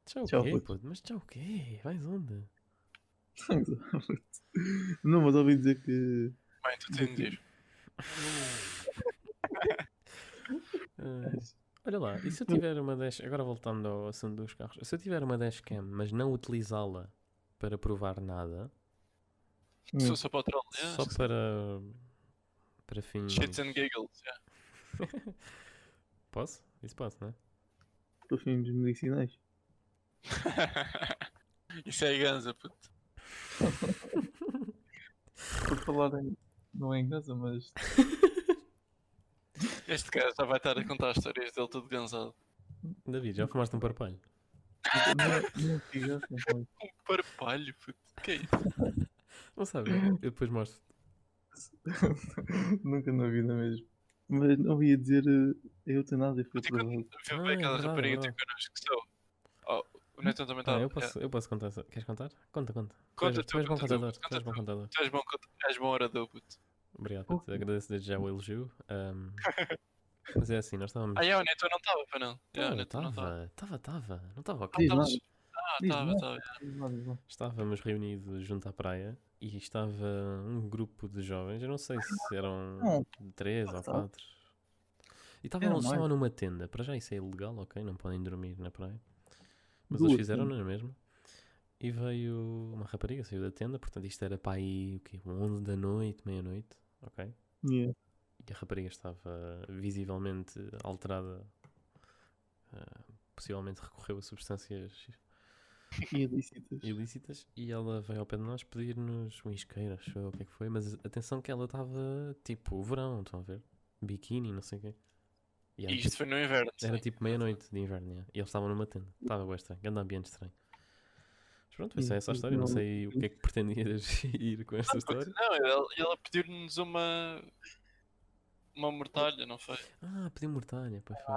Tchau o Tchau, quê, puto. puto? Mas tchau o quê? Vais onde? Não, mas ouvi dizer que. Bem, tu tens de ir. Ai. Olha lá, e se eu tiver uma dash... Agora voltando ao assunto dos carros. Se eu tiver uma dashcam, mas não utilizá-la para provar nada, Só para o troll, yeah, Só acho que sim. para fins. Shits and giggles, yeah. Posso? Isso posso, não é? Para fins medicinais. Isso é ganza, puto. Por falar em. Não é em casa, mas. Este cara já vai estar a contar histórias dele todo gansado. David, já fumaste um parpalho? Não cigarro, não pode. Um parpalho, puto. Que é isso? Não sabe? Eu depois mostro. Nunca na vida mesmo. Mas não ia dizer a eutanásia, foi Puto, quando provado. viu Ah, bem é aquela verdade, é rapariga que verdade. tem connosco que sou. Oh, o Nathan também estava. Eu posso contar. Queres contar? Conta. Conta Tu és bom conta contador. Tu conta és bom contador. Tu és bom orador, puto. Obrigado, puto. Agradeço desde já o elogio. Mas é assim, nós estávamos. Ah, o Nathan não estava, para não. O Nathan não estava. Estava. Não estava Ah, ok. Diz lá, estavas. Ah, diz estava, lá, estava. diz lá, diz lá. Estávamos reunidos junto à praia e estava um grupo de jovens. Eu não sei se eram Não, 3 ou tá. 4. E Era estavam só mais. numa tenda. Para já isso é ilegal, ok? Não podem dormir na praia. Mas Duas eles fizeram tendas. na mesma. E veio uma rapariga, saiu da tenda. Portanto, isto era para aí, o quê? 11 da noite, meia-noite, ok? Yeah. E a rapariga estava visivelmente alterada. Possivelmente recorreu a substâncias E ilícitas. ilícitas. E ela veio ao pé de nós pedir-nos um isqueiro, acho eu, o que é que foi. Mas atenção que ela estava tipo verão, estão a ver? Biquíni, não sei o quê. E E era, isto tipo, foi no inverno. era sim. tipo meia-noite de inverno, yeah. E eles estavam numa tenda. Estava bem estranho, grande ambiente estranho. Mas pronto, foi só essa a história. Não sei o que é que pretendias ir com esta Não, puto, história. não, ela pediu-nos uma mortalha, não foi? Ah, pediu mortalha, pois foi.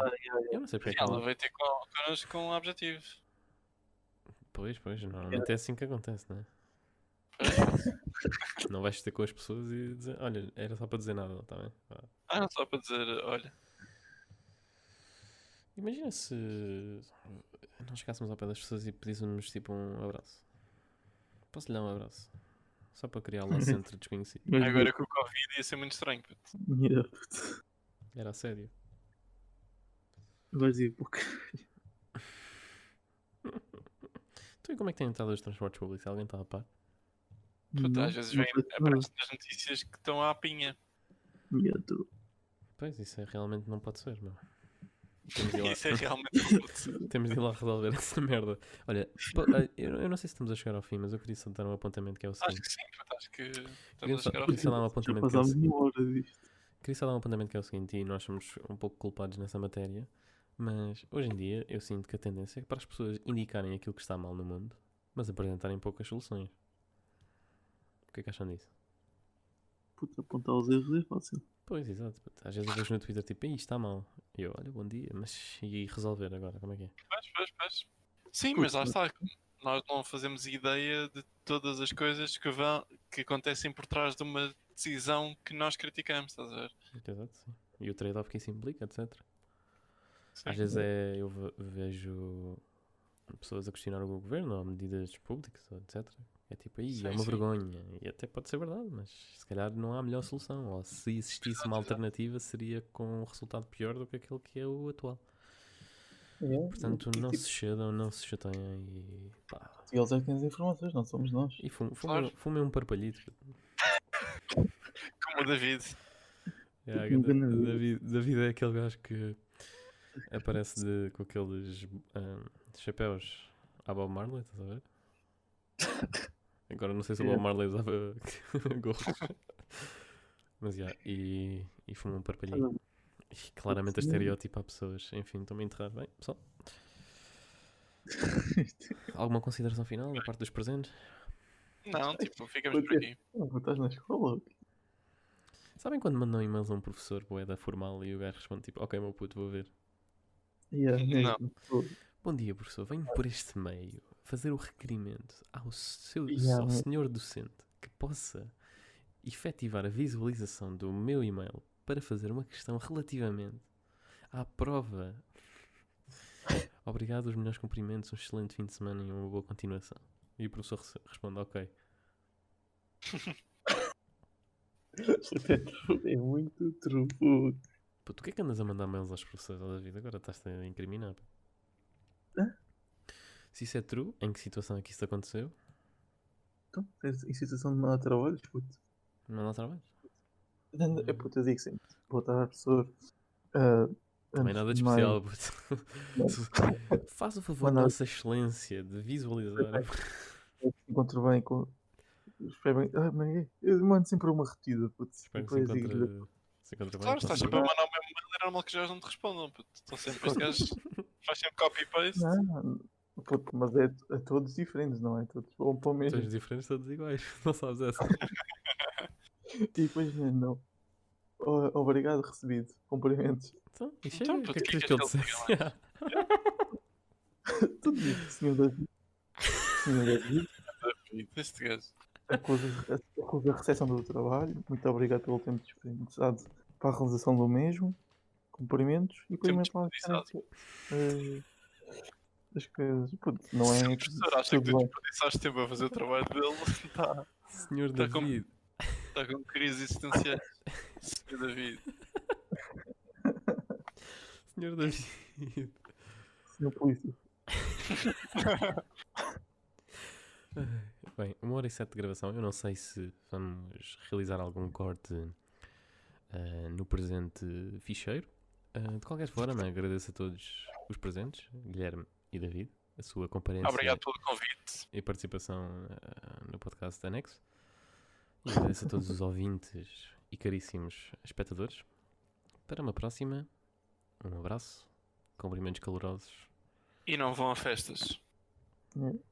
Eu não sei porque é E que ela ela. veio ter connosco com objetivos. Pois, normalmente é assim que acontece, não é? Pois. Não vais ter com as pessoas e dizer, olha, era só para dizer nada, está bem? Vá. Ah, só para dizer, olha. Imagina se não chegássemos ao pé das pessoas e pedíssemos tipo um abraço. Posso lhe dar um abraço? Só para criar o laço entre desconhecidos. Mas Agora com o Covid ia ser muito estranho, puto. yeah, puto. Era a sério. Vais dizer porque. Então e como é que têm estado os transportes públicos? Alguém está a par? Puto, Não, às vezes não vem, faz nada. aparece nas notícias que estão à pinha. Yeah, tu. Pois, isso é, realmente não pode ser, meu. Temos de ir lá, Isso é realmente não pode ser. temos de ir lá resolver essa merda. Olha, eu não sei se estamos a chegar ao fim, mas eu queria só dar um apontamento que é o Acho seguinte. que sim, puto, acho que Queria estamos a só, chegar ao queria fim. só dar um Já apontamento que é o passámos seguinte. uma hora disto. Queria só dar um apontamento que é o seguinte, e nós somos um pouco culpados nessa matéria, mas hoje em dia eu sinto que a tendência é para as pessoas indicarem aquilo que está mal no mundo, mas apresentarem poucas soluções. O que é que acham disso? Puta, apontar os erros é fácil. Pois, exato. Puto. Às vezes eu vejo no Twitter tipo, aí está mal. E eu, olha, bom dia, mas e resolver agora, como é que é? Pois. Sim, Puto, mas lá está. Nós não fazemos ideia de todas as coisas que acontecem por trás de uma decisão que nós criticamos, estás a ver? Exato, sim. E o trade-off que isso implica, etc. Sim. Às vezes eu vejo pessoas a questionar o governo ou medidas públicas, etc. É tipo, aí Sim, é uma sim. vergonha. E até pode ser verdade, mas se calhar não há melhor solução. Ou se existisse uma Exato. alternativa, seria com um resultado pior do que aquele que é o atual. É, Portanto, e, não tipo, se cedam, não se chateiem e pá. eles é que têm as informações, não somos nós. E Claro. fumem um parpalhito. Como o David. Yeah, Tipo, nunca na vida. David é aquele gajo que aparece com aqueles chapéus à Bob Marley, estás a ver? Agora não sei se o Bob Marley usava gorros. Mas já, e fuma um parpalhinho. E claramente a estereótipo a pessoas. Enfim, estou-me a enterrar. Bem, pessoal. Alguma consideração final da parte dos presentes? Não, tipo, ficamos por aqui. Não, estás na escola? Sabem quando mandam e-mails a um professor boeda formal e o gajo responde tipo, ok meu puto, vou ver. Yeah, Não. mesmo. Bom dia professor, venho por este meio fazer o requerimento ao Yeah, ao senhor docente que possa efetivar a visualização do meu e-mail para fazer uma questão relativamente à prova. Obrigado, os melhores cumprimentos, um excelente fim de semana e uma boa continuação. E o professor responde, ok. É muito true. Puto, o que é que andas a mandar mails aos professores da vida? Agora estás-te a incriminar. Hã? Se isso é true, em que situação é que isso aconteceu? Então, tens em situação de mandar trabalhos, puto. Não dá trabalho. É puto, eu digo sempre. Boa tarde, professor. Ah, Também antes nada de de mais, especial, puto. Faça o favor, mandar Nossa Excelência, de visualizar. se encontre bem com. Espero bem. Eu mando sempre uma repetida, puto. Espero que Depois digo-lhe. se encontre bem. Claro, Faça estás o sempre a favor. mandar o mesmo mail, é normal que os gajos não te respondam, puto. Estão sempre, este gajo faz sempre copy-paste. Não, puto, mas é a todos diferentes, não é? Todos vão para o mesmo. Todos diferentes, todos iguais. Não sabes essa. E depois, não. Obrigado, recebido. Cumprimentos. Então, e Então, chega, o que puto, é o que queres que que é ele que ele dissesse? diga Tudo isso, senhor David. Senhor David, Este gajo. acusa a recepção do trabalho. Muito obrigado pelo tempo disponibilizado para a realização do mesmo. Cumprimentos. E depois Tempo me fala desperdiçado. as coisas. Puto, não é Professor, acha que tudo tu bem. desperdiçaste tempo a fazer o trabalho dele? Está Senhor tá com, David. tá com crise existencial. Senhor David. Senhor David. Senhor Polícia. Bem, 1h07 de gravação. Eu não sei se vamos realizar algum corte no presente ficheiro. De qualquer forma, agradeço a todos os presentes, Guilherme e David, a sua comparência Obrigado pelo convite. e participação no podcast anexo. E agradeço a todos os ouvintes e caríssimos espectadores. Para uma próxima, um abraço, cumprimentos calorosos. E não vão a festas. É.